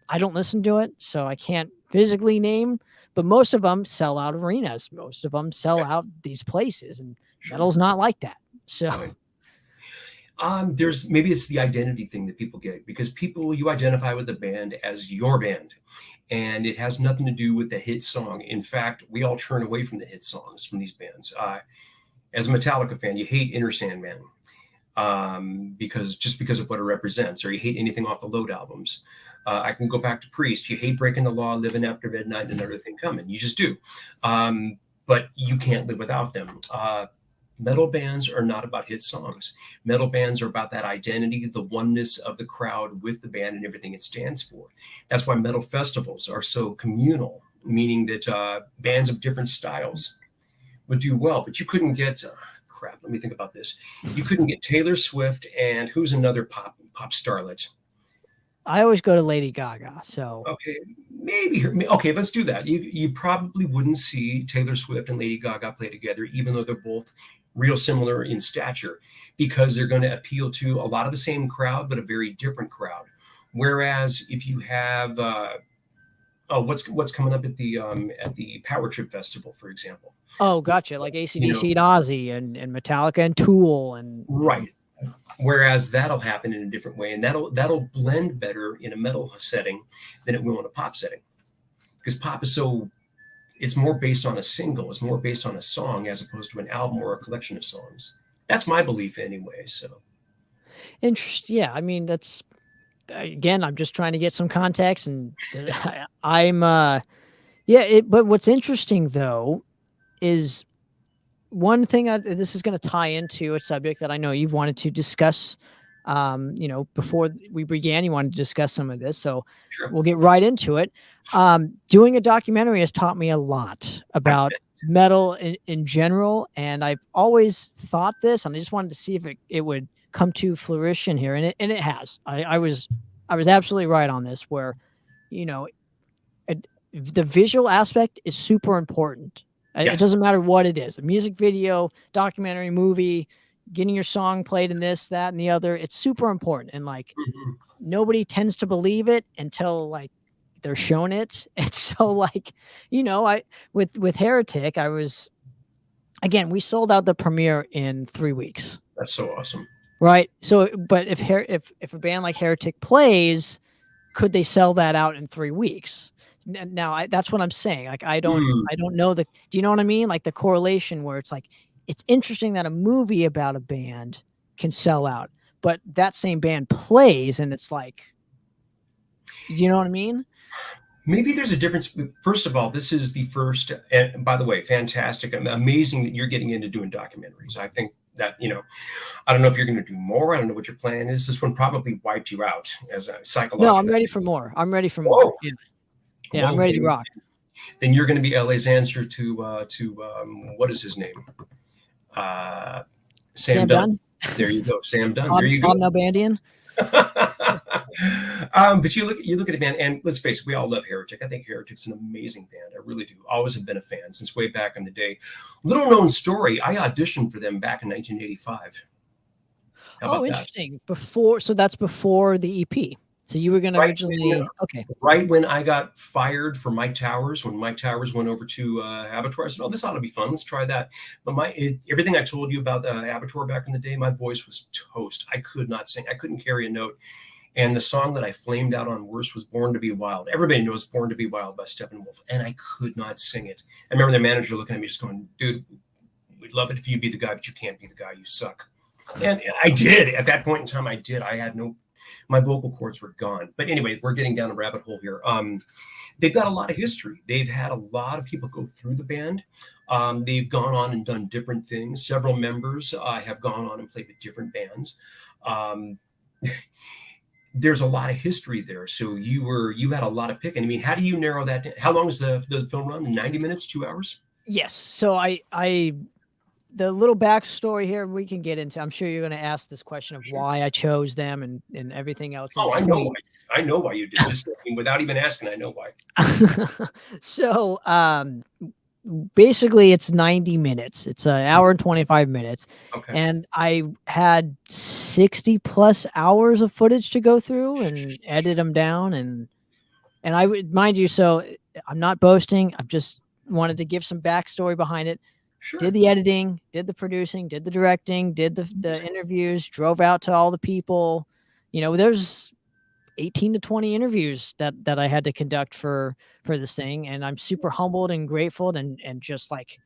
I don't listen to it, so I can't physically name. But most of them sell out arenas. Most of them sell Okay. out these places, and Sure. metal's not like that. So Right. There's maybe it's the identity thing that people get because you identify with the band as your band, and it has nothing to do with the hit song. In fact, we all turn away from the hit songs from these bands. As a Metallica fan, you hate Inner Sandman because of what it represents, or you hate anything off the Load albums. I can go back to Priest. You hate Breaking the Law, Living After Midnight, and Another Thing Coming. You just do. But you can't live without them. Metal bands are not about hit songs. Metal bands are about that identity, the oneness of the crowd with the band and everything it stands for. That's why metal festivals are so communal, meaning that bands of different styles would do well. But you couldn't get crap. Let me think about this. You couldn't get Taylor Swift and who's another pop starlet? I always go to Lady Gaga. So Okay, maybe. Okay, let's do that. You probably wouldn't see Taylor Swift and Lady Gaga play together, even though they're both real similar in stature, because they're going to appeal to a lot of the same crowd, but a very different crowd. Whereas if you have what's coming up at the Power Trip Festival, for example. oh, gotcha. Like You know, AC/DC and Ozzy and Metallica and Tool and right. Whereas that'll happen in a different way, and that'll blend better in a metal setting than it will in a pop setting, because pop is it's more based on a single, it's more based on a song as opposed to an album or a collection of songs. That's my belief anyway. So interest. Yeah, I mean that's again. I'm just trying to get some context, and I'm yeah. But what's interesting though is one thing. This is going to tie into a subject that I know you've wanted to discuss. Before we began, you wanted to discuss some of this, so sure. we'll get right into it. Doing a documentary has taught me a lot I about bet. metal in general, and I've always thought this, and I just wanted to see if it would come to fruition here, and it has. I was absolutely right on this, where you know the visual aspect is super important. It Yes. doesn't matter what it is, a music video, documentary, movie, getting your song played in this, that, and the other. It's super important. And like Mhm. nobody tends to believe it until like they're shown it. And so like, I with Heretic, I was again, we sold out the premiere in 3 weeks. That's so awesome. Right. So but if a band like Heretic plays, could they sell that out in 3 weeks? Now that's what I'm saying. Like Mm. I don't know the. Do you know what I mean? Like the correlation where it's like it's interesting that a movie about a band can sell out, but that same band plays and it's like, you know what I mean? Maybe there's a difference. First of all, this is the first, and by the way, fantastic, amazing that you're getting into doing documentaries. I think that, I don't know if you're going to do more. I don't know what your plan is. This one probably wiped you out as a No, I'm psychological. ready for more. I'm ready for more. Whoa. Yeah, yeah, I'm Well, ready to rock. then you're going to be LA's answer to what is his name? Sam Sam Dunn. Dunn, There you go, Sam Dunn. There Bob, you Bob go. Nalbandian. But you look at a band, and let's face it, we all love Heretic. I think Heretic's an amazing band. I really do. Always have been a fan since way back in the day. Little known story: I auditioned for them back in 1985. How Oh, about that? interesting. So that's before the EP. So you were going to Right when, originally, okay. right when I got fired from Mike Towers, when Mike Towers went over to Abattoir, I said, "Oh, this ought to be fun. Let's try that." But everything I told you about Abattoir back in the day, my voice was toast. I could not sing. I couldn't carry a note. And the song that I flamed out on worst was Born to Be Wild. Everybody knows Born to Be Wild by Steppenwolf, and I could not sing it. I remember the manager looking at me just going, "Dude, we'd love it if you be the guy, but you can't be the guy. You suck." And I did. At that point in time, I did. I had my vocal cords were gone. But anyway, we're getting down a rabbit hole here. They've got a lot of history. They've had a lot of people go through the band. They've gone on and done different things. Several members have gone on and played with different bands. There's a lot of history there. So you had a lot of picking. I mean, how do you narrow that down? How long is the film run? 90 minutes, 2 hours? Yes. So the little backstory here we can get into. I'm sure you're going to ask this question of Sure. why I chose them and everything else in Oh, between. I know why you did. Just without even asking, I know why. So basically it's 90 minutes. It's an hour and 25 minutes. Okay. And I had 60 plus hours of footage to go through and edit them down. And I would mind you, so I'm not boasting. I've just wanted to give some backstory behind it. Sure. Did the editing, did the producing, did the directing, did the interviews, drove out to all the people. There's 18 to 20 interviews that I had to conduct for this thing. And I'm super humbled and grateful and just like,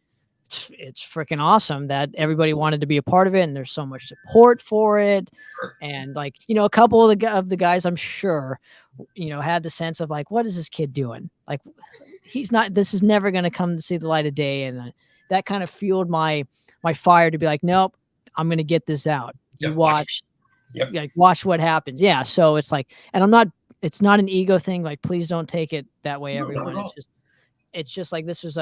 it's freaking awesome that everybody wanted to be a part of it. And there's so much support for it. Sure. And like, a couple of the guys, I'm sure, had the sense of like, what is this kid doing? Like, this is never going to come to see the light of day. And that kind of fueled my fire to be like, nope, I'm going to get this out. You watch. Yep. Like watch what happens. Yeah. So it's like, and it's not an ego thing. Like, please don't take it that way, everyone. It's just like, this was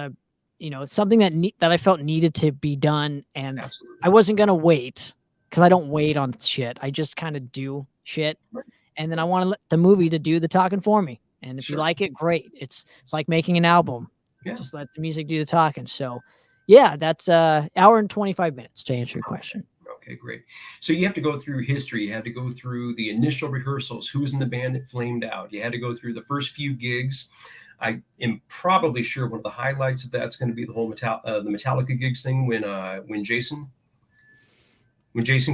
something that I felt needed to be done. And Absolutely. I wasn't going to wait because I don't wait on shit. I just kind of do shit. Right. And then I want to let the movie to do the talking for me. And if Sure. you like it, great. It's like making an album. Yeah. Just let the music do the talking. So yeah, that's hour and 25 minutes to answer your question. Okay, great. So you have to go through history. You had to go through the initial rehearsals. Who was in the band that flamed out? You had to go through the first few gigs. I am probably sure one of the highlights of that's going to be the whole the Metallica gigs thing when Jason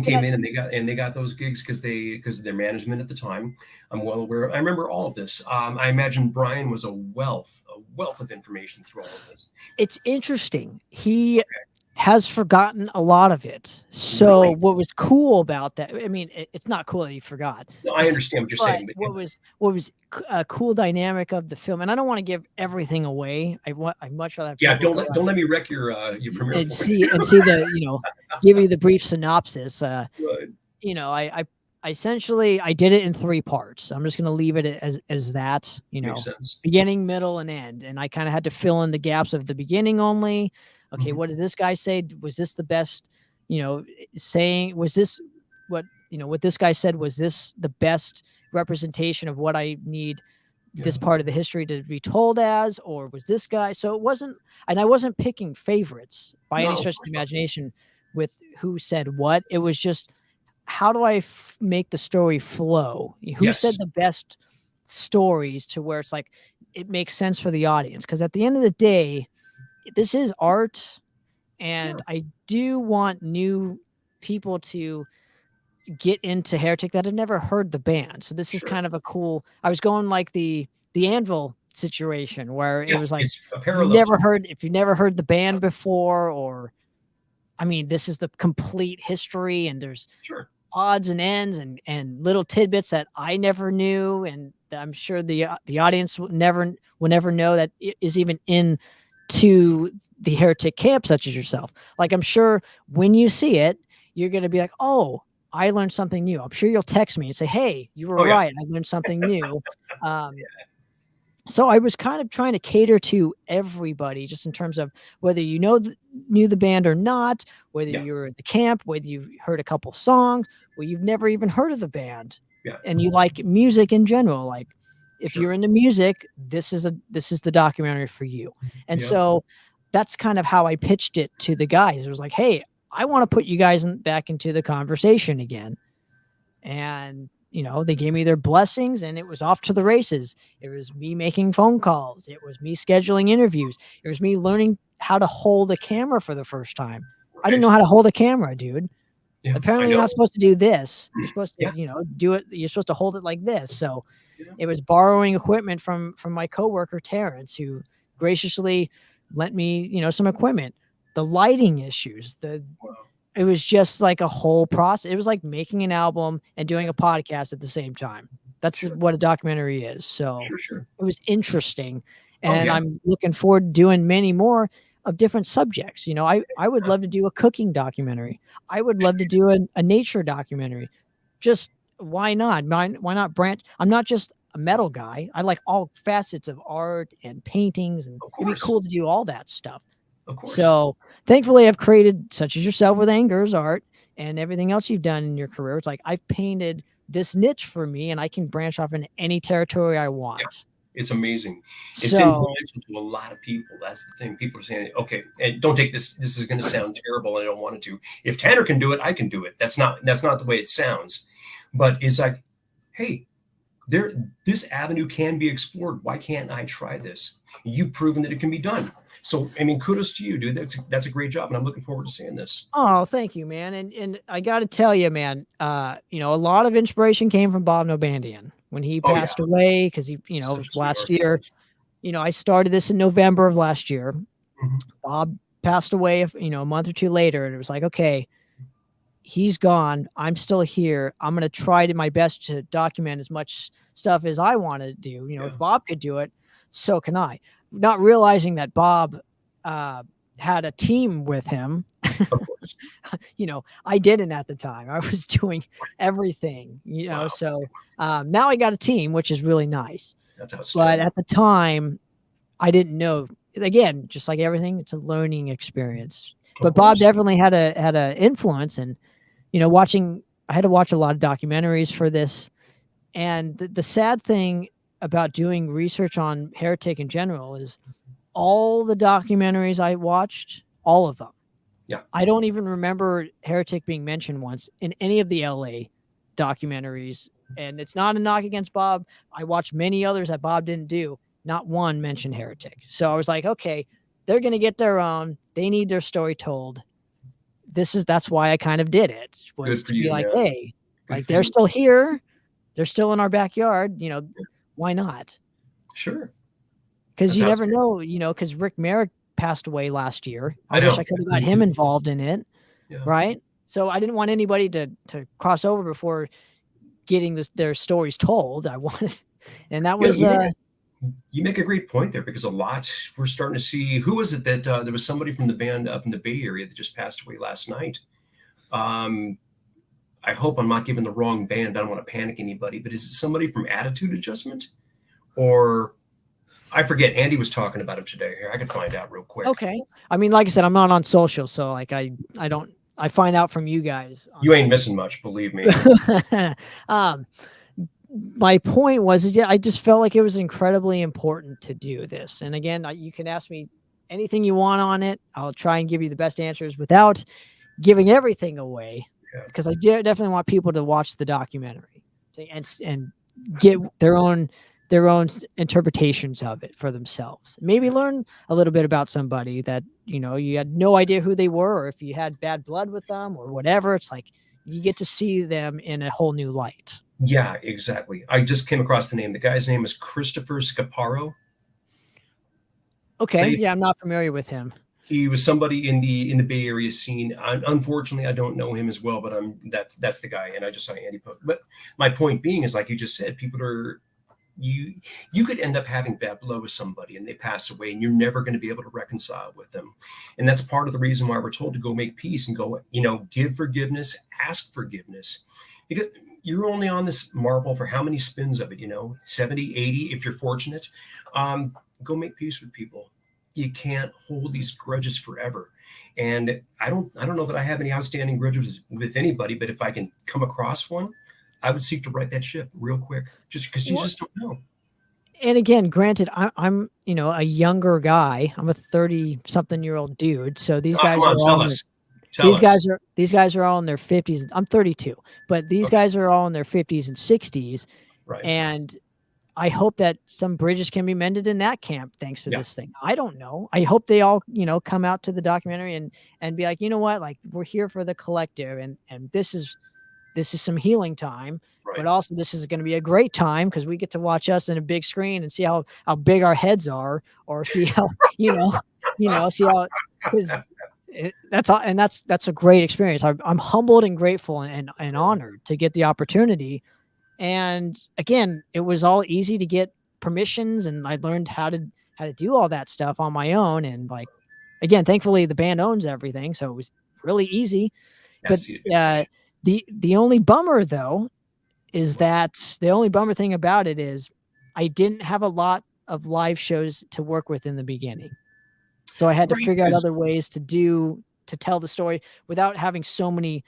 came in and they got those gigs because of their management at the time. I'm well aware. I remember all of this. I imagine Brian was a wealth of information through all of this. It's interesting. He has forgotten a lot of it. So Really? What was cool about that? I mean, it's not cool that he forgot. No, I understand what you're saying. But what was a cool dynamic of the film, and I don't want to give everything away. I much rather have don't let me wreck your premiere and see the give you the brief synopsis. Good. I essentially I did it in 3 parts. I'm just going to leave it as that. Makes sense. Beginning, middle, and end, and I kind of had to fill in the gaps of the beginning only. Okay, what did this guy say? Was this the best, saying? Was this what this guy said? Was this the best representation of what I need this part of the history to be told as? Or was this guy? So it wasn't, and I wasn't picking favorites by any stretch of the imagination, with who said what. It was just, how do I make the story flow? Who said Yes. the best stories to where it's like it makes sense for the audience? Because at the end of the day, this is art, Yeah. and I do want new people to get into Heretic that have never heard the band. So this is Sure. kind of a cool. I was going like the Anvil situation where it Yeah. was like It's a parallel to. if you never heard the band before, or I mean, this is the complete history, and there's Sure. odds and ends and little tidbits that I never knew, and I'm sure the audience will never know that is even in to the Heretic camp, such as yourself. Like, I'm sure when you see it, you're going to be like, oh, I learned something new. I'm sure you'll text me and say, hey, you were Oh yeah. right, I learned something new. So I was kind of trying to cater to everybody, just in terms of whether knew the band or not, whether Yeah. you were in the camp, whether you've heard a couple songs, or you've never even heard of the band, Yeah. and you like music in general. Like, if you're Sure. into music, this is the documentary for you. And Yeah. so that's kind of how I pitched it to the guys. It was like, hey, I want to put you guys back into the conversation again. And they gave me their blessings, and it was off to the races. It was me making phone calls, it was me scheduling interviews, it was me learning how to hold a camera for the first time. I didn't Right. know how to hold a camera, dude. Yeah. I Apparently you're not know. supposed to do this. You're supposed to Yeah. do it, you're supposed to hold it like this. So Yeah. it was borrowing equipment from my coworker Terrence, who graciously lent me some equipment. The lighting issues, Wow. it was just like a whole process. It was like making an album and doing a podcast at the same time. That's Sure. what a documentary is. So Sure. Sure. it was interesting. Oh And yeah. I'm looking forward to doing many more of different subjects. I would Huh. love to do a cooking documentary. I would love to do a nature documentary. Just why not? Why not branch? I'm not just a metal guy. I like all facets of art and paintings, and Of it'd be course. cool to do all that stuff. Of course. So thankfully, I've created, such as yourself with Anger's art and everything else you've done in your career. It's like I've painted this niche for me, and I can branch off into any territory I Yeah. want. It's amazing. It's So, influential to a lot of people. That's the thing. People are saying, okay, and don't take this. This is going to sound terrible. I don't want it to. If Tanner can do it, I can do it. That's not the way it sounds. But it's like, hey, this avenue can be explored. Why can't I try this? You've proven that it can be done. So I mean, kudos to you, dude. That's a great job, and I'm looking forward to seeing this. oh, thank you, man. And I got to tell you, man, a lot of inspiration came from Bob Nobandian when he Oh yeah, passed away, because it such was a last sweetheart. year. I started this in November of last year. Mhm. Bob passed away, a month or two later, and it was like, okay, he's gone. I'm still here. I'm going to try my best to document as much stuff as I want to do. Yeah, If Bob could do it, so can I. Not realizing that Bob had a team with him. of course. I didn't at the time. I was doing everything, Wow, so now I got a team, which is really nice. that's But outstanding. at the time, I didn't know. Again, just like everything, it's a learning experience. Of But Bob course. definitely had a influence, and I had to watch a lot of documentaries for this. And the sad thing about doing research on Heretic in general is all the documentaries I watched, all of them. Yeah. I don't even remember Heretic being mentioned once in any of the LA documentaries. And it's not a knock against Bob. I watched many others that Bob didn't do. Not one mentioned Heretic. So I was like, okay, they're going to get their own. They need their story told. That's why I kind of did it, was Good for to be you, like, man. hey, Good like, for they're you. still here. They're still in our backyard. Why not? Sure. Because That's you never outstanding. know, because Rick Merrick passed away last year. I I wish know. I could have got Me him too. involved in it. Yeah. Right. So I didn't want anybody to cross over before getting their stories told. I wanted, and that You know, was, you make a great point there, because a lot we're starting to see. Who was it that there was somebody from the band up in the Bay Area that just passed away last night? I hope I'm not giving the wrong band. I don't want to panic anybody, but is it somebody from Attitude Adjustment? Or I forget. Andy was talking about him today. Here, I could find out real quick. okay. I mean, like I said, I'm not on social, so like I find out from you guys on You ain't social. missing much, believe me. um, my point was, yeah, I just felt like it was incredibly important to do this. And again, you can ask me anything you want on it. I'll try and give you the best answers without giving everything away, Yeah. because I definitely want people to watch the documentary and get their own interpretations of it for themselves. Maybe learn a little bit about somebody that you had no idea who they were, or if you had bad blood with them or whatever. It's like you get to see them in a whole new light. Yeah, exactly. I just came across the name. The guy's name is Christopher Scaparo. Okay, Played yeah, I'm not familiar with him. He was somebody in the Bay Area scene. Unfortunately, I don't know him as well, but that's the guy, and I just saw Andy post. But my point being is, like you just said, people are you could end up having bad blood with somebody and they pass away, and you're never going to be able to reconcile with them. And that's part of the reason why we're told to go make peace and go, give forgiveness, ask forgiveness, because you're only on this marble for how many spins of it, 70, 80, if you're fortunate. Go make peace with people. You can't hold these grudges forever. And I don't know that I have any outstanding grudges with anybody, but if I can come across one, I would seek to right that ship real quick, just because you just don't know. And again, granted, I'm a younger guy. I'm a 30-something-year-old dude. So these Come guys are on, all tell us. Tell us. these guys are all in their 50s. I'm 32, but these Okay. guys are all in their 50s and 60s. Right. And I hope that some bridges can be mended in that camp thanks to this thing. I don't know. I hope they all, come out to the documentary and be like, you know what, like we're here for the collective, and this is some healing time, Right. but also this is going to be a great time because we get to watch us in a big screen and see how big our heads are, or see how, see how, because that's all, and that's a great experience. I'm humbled and grateful and honored to get the opportunity. And again, it was all easy to get permissions, and I learned how to do all that stuff on my own. And like, again, thankfully the band owns everything, so it was really easy. But the only bummer though is that the only bummer thing about it is I didn't have a lot of live shows to work with in the beginning. So I had to figure out other ways to tell the story without having so many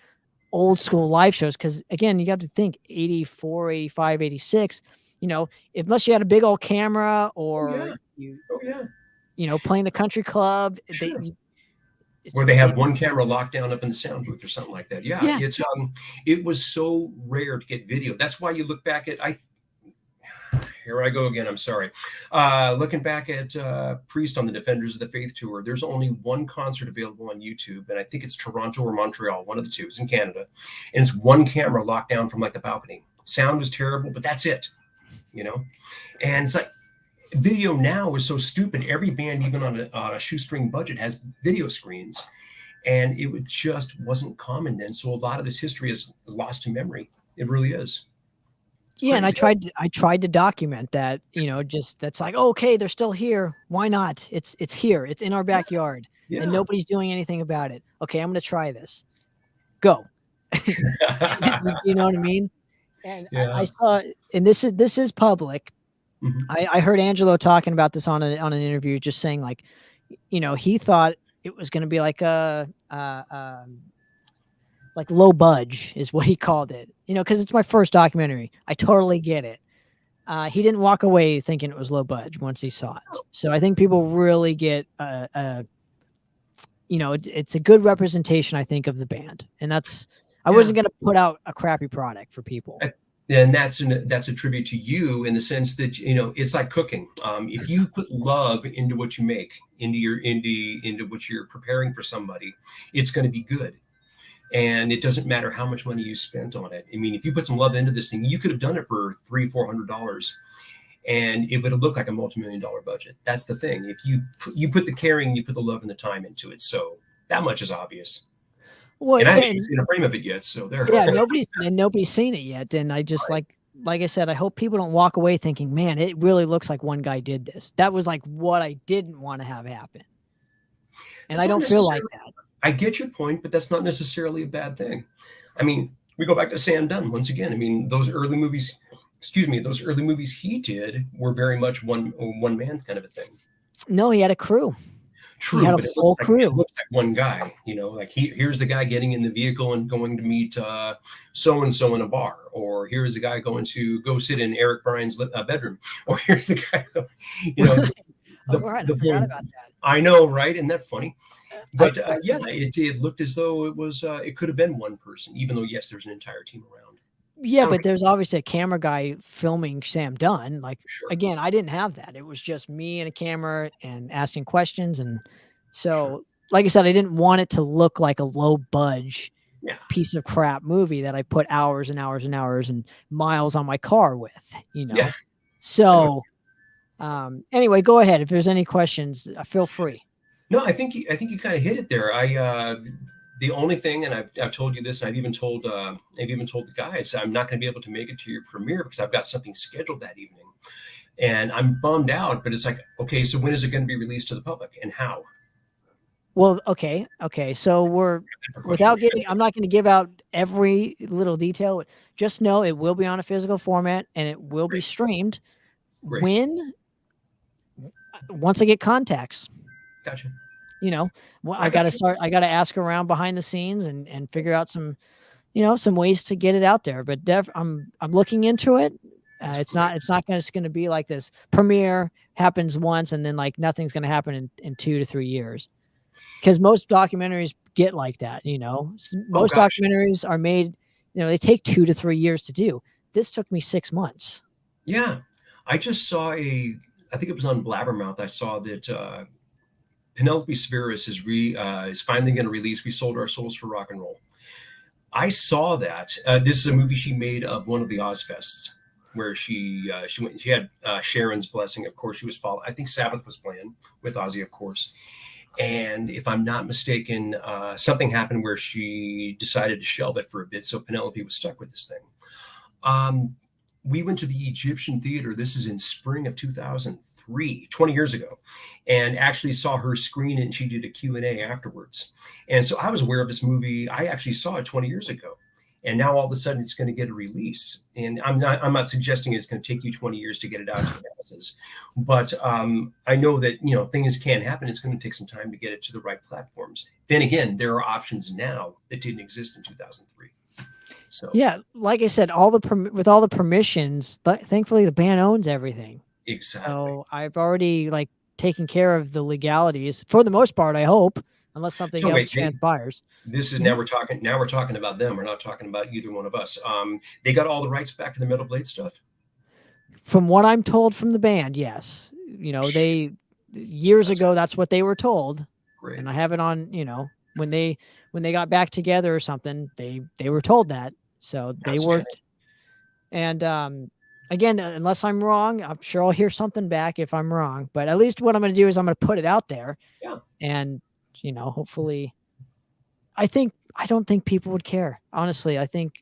old school live shows. Because again, you got to think 84, 85, 86, unless you had a big old camera or playing the country club, where they have one camera locked down up in the sound booth or something like that. Yeah. It was so rare to get video. That's why you look back at here I go again. I'm sorry. Looking back at Priest on the Defenders of the Faith tour, there's only one concert available on YouTube, and I think it's Toronto or Montreal, one of the two. It's in Canada, and it's one camera locked down from like the balcony. Sound was terrible, but that's it, And it's like video now is so stupid. Every band, even on a shoestring budget, has video screens, and it just wasn't common then. So a lot of this history is lost to memory. It really is. Yeah, and I tried to document that, just that's like, okay, they're still here. Why not? It's here. It's in our backyard, and nobody's doing anything about it. Okay, I'm going to try this. Go. You know what I mean? And I saw, and this is public. Mm-hmm. I heard Angelo talking about this on an interview, just saying like, he thought it was going to be like like low budge is what he called it, because it's my first documentary. I totally get it. He didn't walk away thinking it was low budge once he saw it. So I think people really get, it's a good representation, I think, of the band. And I wasn't going to put out a crappy product for people. And that's a tribute to you in the sense that, it's like cooking. If you put love into what you make, into what you're preparing for somebody, it's going to be good. And it doesn't matter how much money you spent on it. I mean, if you put some love into this thing, you could have done it for $300-400, and it would have looked like a multi-million-dollar budget. That's the thing. If you put the caring, you put the love and the time into it. So that much is obvious. Well, and I haven't seen a frame of it yet. So there. Yeah, nobody's seen it yet. And I just like I said, I hope people don't walk away thinking, man, it really looks like one guy did this. That was like what I didn't want to have happen. And I don't feel like that. I get your point, but that's not necessarily a bad thing. I mean, we go back to Sam Dunn once again. I mean, those early movies he did were very much one man kind of a thing. No, he had a crew. True, but it looks like one guy. Like here's the guy getting in the vehicle and going to meet so and so in a bar, or here's the guy going to go sit in Eric Bryan's bedroom, or here's the guy. Oh, right. I the forgot poem. about that. I know, right? Isn't that funny? I, But I yeah, it looked as though it was it could have been one person, even though yes, there's an entire team around. Yeah, I don't but there's obviously a camera guy filming Sam Dunn. Like, sure, again, I didn't have that. It was just me and a camera and asking questions. And sure, so, like I said, I didn't want it to look like a low budge yeah, piece of crap movie that I put hours and hours and hours and miles on my car with, you yeah. know? I know. So, anyway, go ahead. If there's any questions, feel free. No, I think you kind of hit it there. The only thing, and I've told you this, and I've even told the guys, I'm not going to be able to make it to your premiere because I've got something scheduled that evening, and I'm bummed out. But it's like, okay, so when is it going to be released to the public, and how? Well, okay, okay. So That's a question. without getting, I'm not going to give out every little detail. Just know it will be on a physical format and it will be Great, streamed great, when once I get contacts. gotcha. You know, well, I got you. I got to ask around behind the scenes and figure out some, you know, some ways to get it out there. But I'm looking into it. That's great. It's not going to be like this premiere happens once and then like nothing's going to happen in 2 to 3 years. Because most documentaries get like that, you know. Oh Most gosh, documentaries are made, you know, they take 2 to 3 years to do. This took me 6 months. yeah. I just saw I think it was on Blabbermouth. I saw that Penelope Spheris is finally going to release "We Sold Our Souls for Rock and Roll." I saw that. This is a movie she made of one of the Ozfests, where she went. She had Sharon's blessing. Of course, she was following. I think Sabbath was playing with Ozzy, of course. And if I'm not mistaken, something happened where she decided to shelve it for a bit. So Penelope was stuck with this thing. Um, we went to the Egyptian Theater. This is in spring of 2003, 20 years ago, and actually saw her screen it, and she did a Q&A afterwards. And so I was aware of this movie. I actually saw it 20 years ago. And now all of a sudden it's going to get a release. And I'm not suggesting it's going to take you 20 years to get it out to the masses. But I know that, you know, things can happen. It's going to take some time to get it to the right platforms. Then again, there are options now that didn't exist in 2003. So Yeah, like I said, with all the permissions, thankfully the band owns everything. exactly. So I've already like taken care of the legalities for the most part, I hope, unless something So else wait, transpires. this is Mhm. now we're talking about them. We're not talking about either one of us. They got all the rights back to the Metal Blade stuff. From what I'm told from the band, yes. You know, they years That's ago that's what they were told. great. And I have it on, you know, when they got back together or something, they were told that. So they Outstanding. worked and again, unless I'm wrong, I'm sure I'll hear something back if I'm wrong, but at least what I'm going to do is I'm going to put it out there Yeah. and you know, hopefully I don't think people would care. Honestly, I think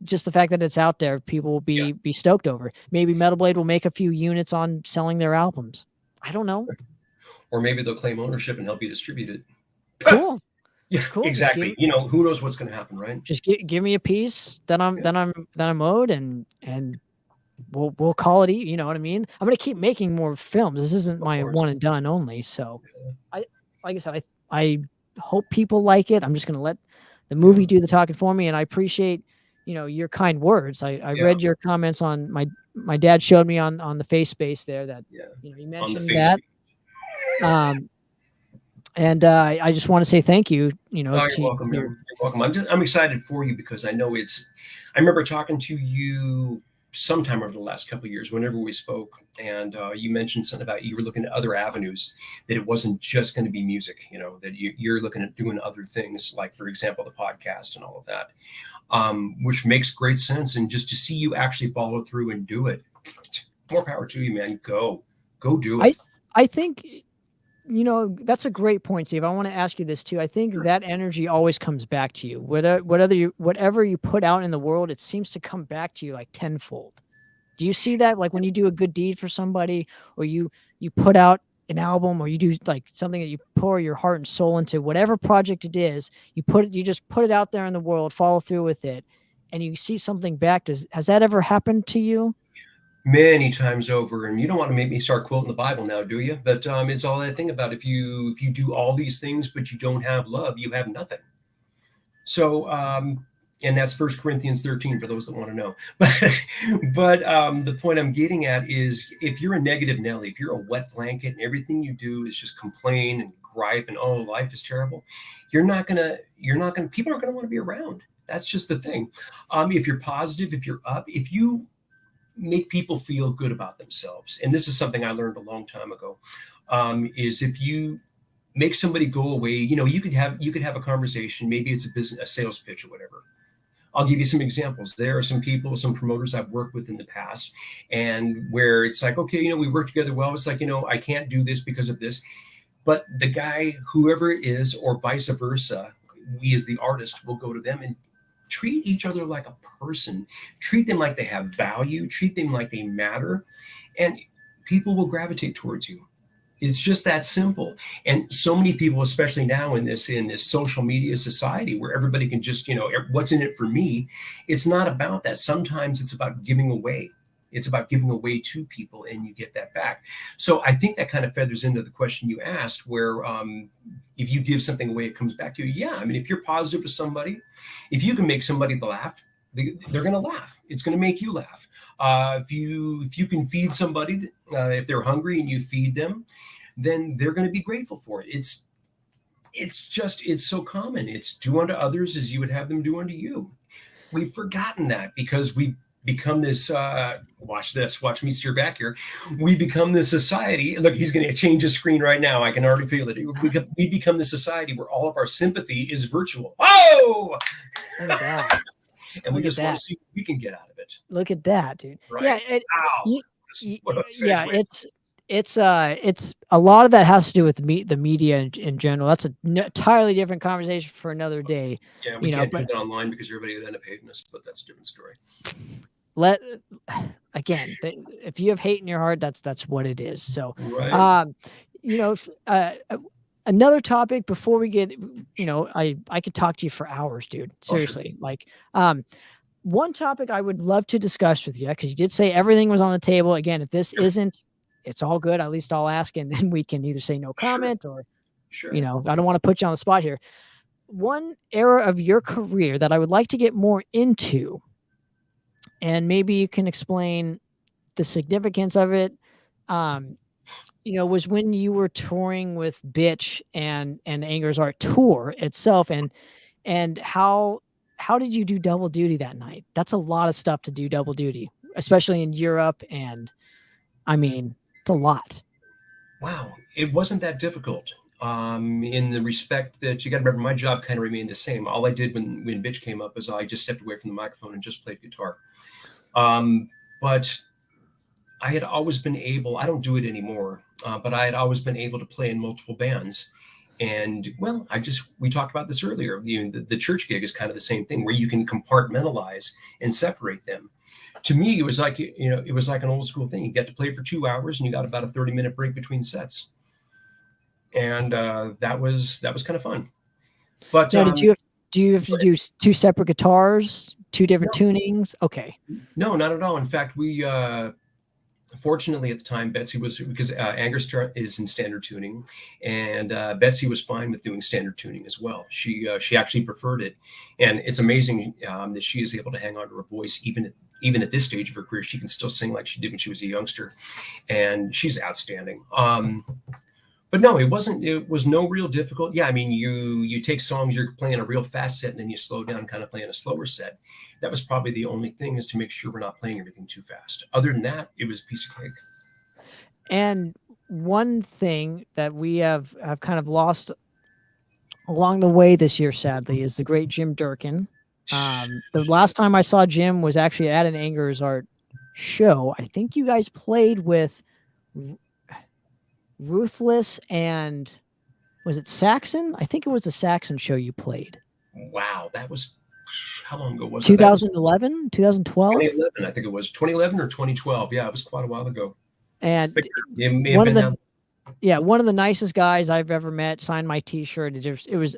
just the fact that it's out there, people will Yeah. be stoked over. Maybe Metal Blade will make a few units on selling their albums. I don't know. Or maybe they'll claim ownership and help you distribute it. Cool. Yeah, Cool. exactly. You know, who knows what's going to happen, right? Just give me a piece, Yeah, then I'm owed and we'll call it. You know what I mean? I'm gonna keep making more films. This isn't of my course. one and done only. So, I like I said, I hope people like it. I'm just gonna let the movie do the talking for me, and I appreciate you know your kind words. I Yeah, read your comments on my dad showed me on the face space there that yeah. you know you On the mentioned face. that. Um, and I just want to say thank you. You know, Oh, you're to welcome, man. your You're welcome. I'm excited for you because I know it's. I remember talking to you sometime over the last couple of years, whenever we spoke, and you mentioned something about you were looking at other avenues. That it wasn't just going to be music. You know, that you're looking at doing other things, like for example, the podcast and all of that, which makes great sense. And just to see you actually follow through and do it, more power to you, man. Go do I it. I think you know, that's a great point, Steve. I want to ask you this too. I think Sure. that energy always comes back to you. Whatever you put out in the world, it seems to come back to you like tenfold. Do you see that? Like when you do a good deed for somebody, or you put out an album, or you do like something that you pour your heart and soul into, whatever project it is, you just put it out there in the world, follow through with it, and you see something back. Has that ever happened to you? Many times over, and you don't want to make me start quoting the Bible now, do you? But it's all that thing about if you do all these things but you don't have love, you have nothing. So And that's First Corinthians 13 for those that want to know. But the point I'm getting at is, if you're a negative Nelly, if you're a wet blanket and everything you do is just complain and gripe and, oh, life is terrible, people aren't gonna want to be around. That's just the thing. If you're positive, if you're up, if you make people feel good about themselves, and this is something I learned a long time ago, is if you make somebody go away, you could have a conversation. Maybe it's a sales pitch or whatever. I'll give you some examples. There are some people, some promoters I've worked with in the past, and where it's like, okay, we work together well. It's like, I can't do this because of this. But the guy, whoever it is, or vice versa, we as the artist will go to them and treat each other like a person, treat them like they have value, treat them like they matter, and people will gravitate towards you. It's just that simple. And so many people, especially now in this social media society where everybody can just, what's in it for me? It's not about that. Sometimes it's about giving away. It's about giving away to people, and you get that back. So I think that kind of feathers into the question you asked, where if you give something away, it comes back to you. Yeah, I mean, if you're positive with somebody, if you can make somebody laugh, they're going to laugh. It's going to make you laugh. If you can feed somebody, if they're hungry and you feed them, then they're going to be grateful for it. It's so common. It's do unto others as you would have them do unto you. We've forgotten that because we've become this. Watch me steer back here. We become this society. Look, he's going to change his screen right now. I can already feel it. We become this society where all of our sympathy is virtual. Oh, Look at that. And we just want to see what we can get out of it. Look at that, dude. Right. Yeah. Ow. Yeah. It's a lot of that has to do with the media in general. That's an entirely different conversation for another day. Yeah, we can't do it online because everybody would end up hating us, but that's a different story. If you have hate in your heart, that's what it is. So, right. Another topic before we get, I could talk to you for hours, dude. Seriously. Oh, sure. One topic I would love to discuss with you, because you did say everything was on the table. Again, if this isn't, it's all good. At least I'll ask, and then we can either say no comment or, I don't want to put you on the spot here. One era of your career that I would like to get more into, and maybe you can explain the significance of it, was when you were touring with Bitch and Anger's Art tour itself, and how did you do double duty that night? That's a lot of stuff to do double duty, especially in Europe, and I mean, it's a lot. Wow, it wasn't that difficult. In the respect that you got to remember, my job kind of remained the same. All I did when Bitch came up is I just stepped away from the microphone and just played guitar. But I had always been able, I don't do it anymore, but I had always been able to play in multiple bands. And well, we talked about this earlier. The church gig is kind of the same thing, where you can compartmentalize and separate them. To me, it was like, it was like an old school thing. You get to play for 2 hours and you got about a 30-minute break between sets. And that was kind of fun. But now, do you have to do two separate guitars, two different tunings? Okay. No, not at all. In fact, we fortunately at the time, Betsy was, because Anger's is in standard tuning, and Betsy was fine with doing standard tuning as well. She actually preferred it, and it's amazing that she is able to hang on to her voice even at this stage of her career. She can still sing like she did when she was a youngster, and she's outstanding. But no, it was no real difficult. Yeah, I mean, you take songs, you're playing a real fast set, and then you slow down, kind of playing a slower set. That was probably the only thing, is to make sure we're not playing everything too fast. Other than that, it was a piece of cake. And one thing that we have kind of lost along the way this year, sadly, is the great Jim Durkin. The last time I saw Jim was actually at an Anger's Art show. I think you guys played with Ruthless and, was it Saxon? I think it was the Saxon show you played. Wow, that was, how long ago was it? 2011, 2012? 2011, I think it was 2011 or 2012. Yeah, it was quite a while ago. And one of the nicest guys I've ever met signed my T-shirt. It was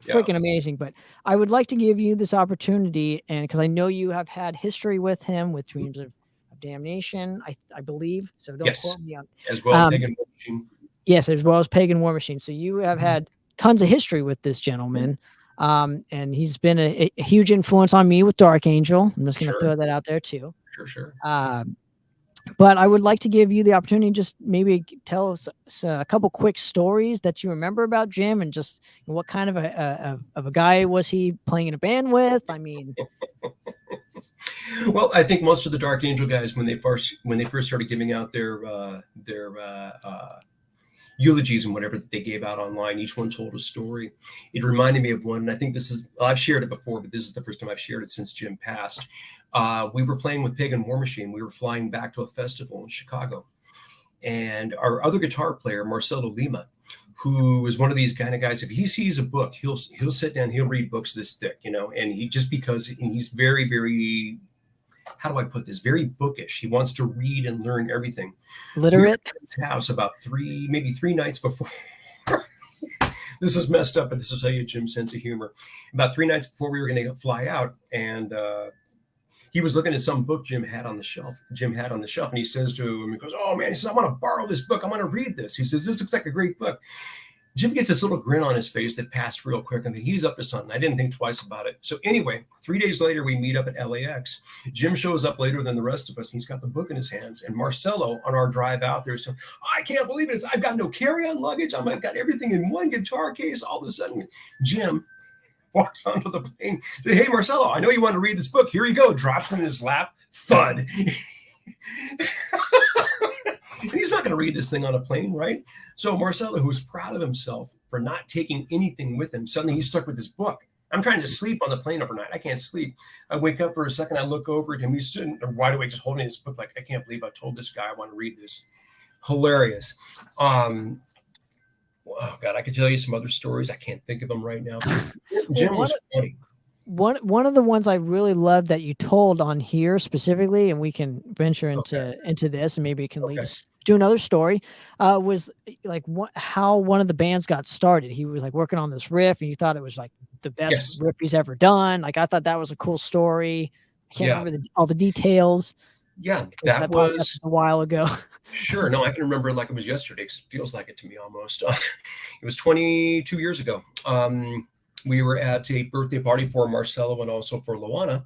freaking amazing. But I would like to give you this opportunity, and because I know you have had history with him, with Dreams of Damnation, I believe. So don't quote me on. As well as Pagan War Machine. Yes, as well as Pagan War Machine. So you have had tons of history with this gentleman. And he's been a huge influence on me with Dark Angel. I'm just going to Sure, throw that out there too. sure. Um, but I would like to give you the opportunity to just maybe tell us a couple quick stories that you remember about Jim, and just what kind of a guy was he playing in a band with? I mean, Well, I think most of the Dark Angel guys, when they first started giving out their eulogies and whatever that they gave out online, each one told a story. It reminded me of one, and I think I've shared it before, but this is the first time I've shared it since Jim passed. We were playing with Pagan War Machine. We were flying back to a festival in Chicago, and our other guitar player, Marcelo Lima, who is one of these kind of guys, if he sees a book, he'll sit down, he'll read books this thick, and he's very, very, how do I put this? Very bookish. He wants to read and learn everything. We were literate. at his house about maybe three nights before. This is messed up, but this will tell you Jim's sense of humor. About 3 nights before we were going to fly out, and he was looking at some book Jim had on the shelf. And he says to him, he goes, "Oh man," he says, "I want to borrow this book. I want to read this." He says, "This looks like a great book." Jim gets this little grin on his face that passed real quick, and he's up to something. I didn't think twice about it. So anyway, 3 days later, we meet up at LAX. Jim shows up later than the rest of us, and he's got the book in his hands. And Marcelo, on our drive out there, is saying, "I can't believe it. I've got no carry-on luggage. I've got everything in one guitar case." All of a sudden, Jim walks onto the plane, says, "Hey, Marcelo, I know you want to read this book. Here you go." Drops it in his lap. Thud. And he's not going to read this thing on a plane, right? So Marcelo, who's proud of himself for not taking anything with him, suddenly he's stuck with this book. I'm trying to sleep on the plane overnight. I can't sleep. I wake up for a second. I look over at him. He's sitting wide awake, just holding this book like, I can't believe I told this guy I want to read this. Hilarious. Oh God, I could tell you some other stories. I can't think of them right now. Jim was funny. One of the ones I really loved that you told on here specifically, and we can venture into this, and maybe it can lead us to another story, was like how one of the bands got started. He was like working on this riff, and you thought it was like the best riff he's ever done. Like, I thought that was a cool story. I can't remember all the details. Yeah, that was a while ago. Sure. No, I can remember it like it was yesterday, because it feels like it to me almost. It was 22 years ago. We were at a birthday party for Marcelo and also for Luana,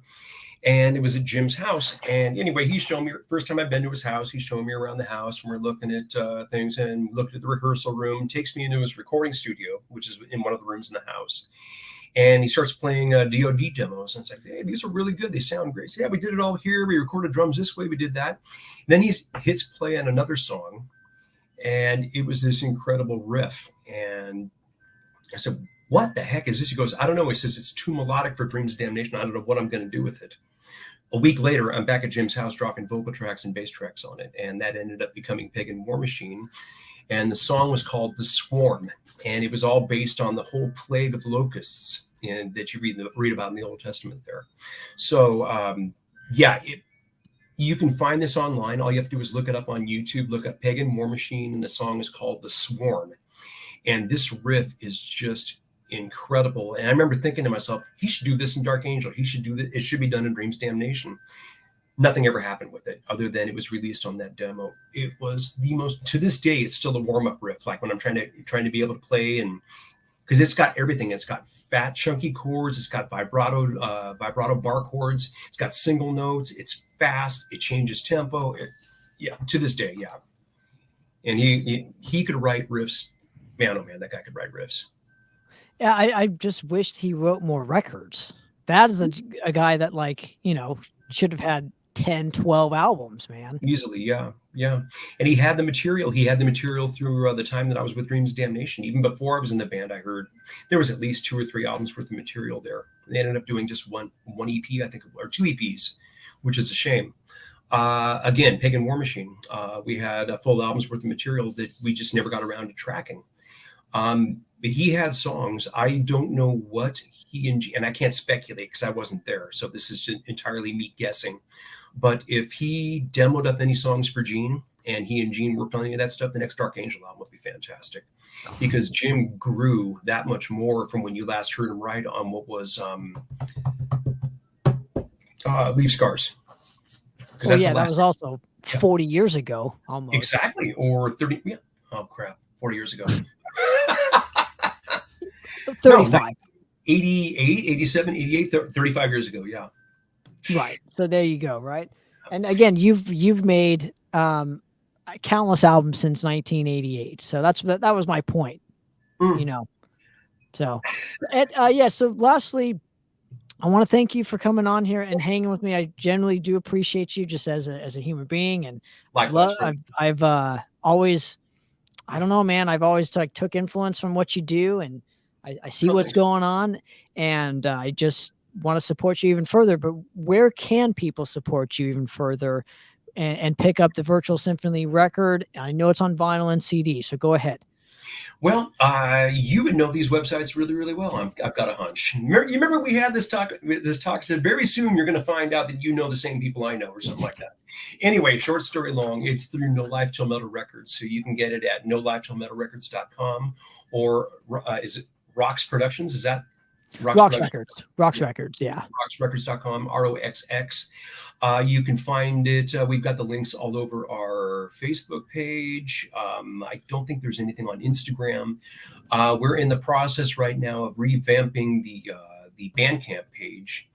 and it was at Jim's house. And anyway, he's showing me, first time I've been to his house, he's showing me around the house, and we're looking at things, and looked at the rehearsal room, takes me into his recording studio, which is in one of the rooms in the house. And he starts playing DOD demos. And it's like, "Hey, these are really good. They sound great." So, "Yeah, we did it all here. We recorded drums this way. We did that." Then he hits play on another song, and it was this incredible riff. And I said, "What the heck is this?" He goes, "I don't know." He says, "It's too melodic for Dreams of Damnation. I don't know what I'm going to do with it." A week later, I'm back at Jim's house dropping vocal tracks and bass tracks on it. And that ended up becoming Pagan War Machine. And the song was called The Swarm. And it was all based on the whole plague of locusts that you read about in the Old Testament there. So, you can find this online. All you have to do is look it up on YouTube, look up Pagan War Machine, and the song is called The Swarm. And this riff is just incredible. And I remember thinking to myself, he should do this in Dark Angel. He should do this. It should be done in Dreams Damnation. Nothing ever happened with it other than it was released on that demo. It was the most, to this day, it's still a warm-up riff. Like when I'm trying to be able to play, and because it's got everything. It's got fat, chunky chords. It's got vibrato bar chords. It's got single notes. It's fast. It changes tempo. To this day, yeah. And he could write riffs. Man, oh man, that guy could write riffs. Yeah, I just wished he wrote more records. That is a guy that, like, should have had 10, 12 albums, man. Easily, yeah. And he had the material. He had the material through the time that I was with Dreams of Damnation. Even before I was in the band, I heard there was at least 2 or 3 albums worth of material there. They ended up doing just one EP, I think, or 2 EPs, which is a shame. Again, Pagan War Machine. We had full albums worth of material that we just never got around to tracking. But he had songs. I don't know what and I can't speculate because I wasn't there. So this is entirely me guessing. But if he demoed up any songs for Gene, and he and Gene worked on any of that stuff, the next Dark Angel album would be fantastic. Because Jim grew that much more from when you last heard him write on what was Leave Scars. That was also 40 years ago, almost. Exactly. Or 30. Yeah. Oh, crap. 40 years ago. 35. 88, 87, 88, 35 years ago. Yeah. Right. So there you go. Right. And again, you've made countless albums since 1988. So that was my point. You Mm, know. So, and yeah. So lastly, I want to thank you for coming on here and hanging with me. I generally do appreciate you just as a human being, and likewise, I've friend. always, I don't know, man. I've always like took influence from what you do, and I see Oh, what's thanks. going on, and I just want to support you even further. But where can people support you even further and pick up the Virtual Symphony record? I know it's on vinyl and CD, so go ahead. Well, you would know these websites really, really well. I've got a hunch. You remember we had this talk? This talk said very soon you're going to find out that you know the same people I know, or something like that. Anyway, short story long, it's through No Life Till Metal Records, so you can get it at nolifetillmetalrecords.com, or is it Rocks Productions? Is that Rocks Rocks Productions? Records, Rocks Records, yeah. Roxrecords.com, ROXX. You can find it. We've got the links all over our Facebook page. I don't think there's anything on Instagram. We're in the process right now of revamping the Bandcamp page,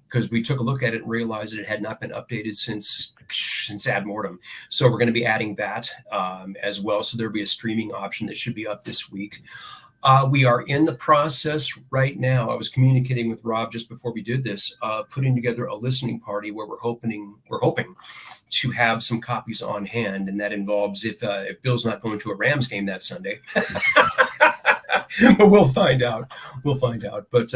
because we took a look at it and realized that it had not been updated since ad mortem. So we're going to be adding that as well. So there'll be a streaming option that should be up this week. We are in the process right now. I was communicating with Rob just before we did this, putting together a listening party where we're hoping to have some copies on hand, and that involves if Bill's not going to a Rams game that Sunday. But we'll find out. We'll find out. But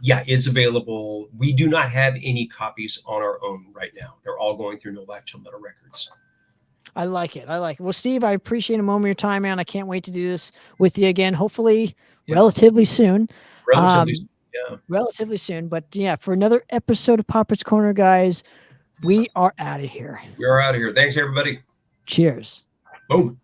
yeah, it's available. We do not have any copies on our own right now. They're all going through No Life Till Metal Records. I like it. I like it. Well, Steve, I appreciate a moment of your time, man. I can't wait to do this with you again, hopefully Yeah, relatively soon. relatively. Um, Yeah, relatively soon. But yeah, for another episode of Poppitt's Corner, guys, we are out of here. we are out of here. Thanks, everybody. Cheers. Boom.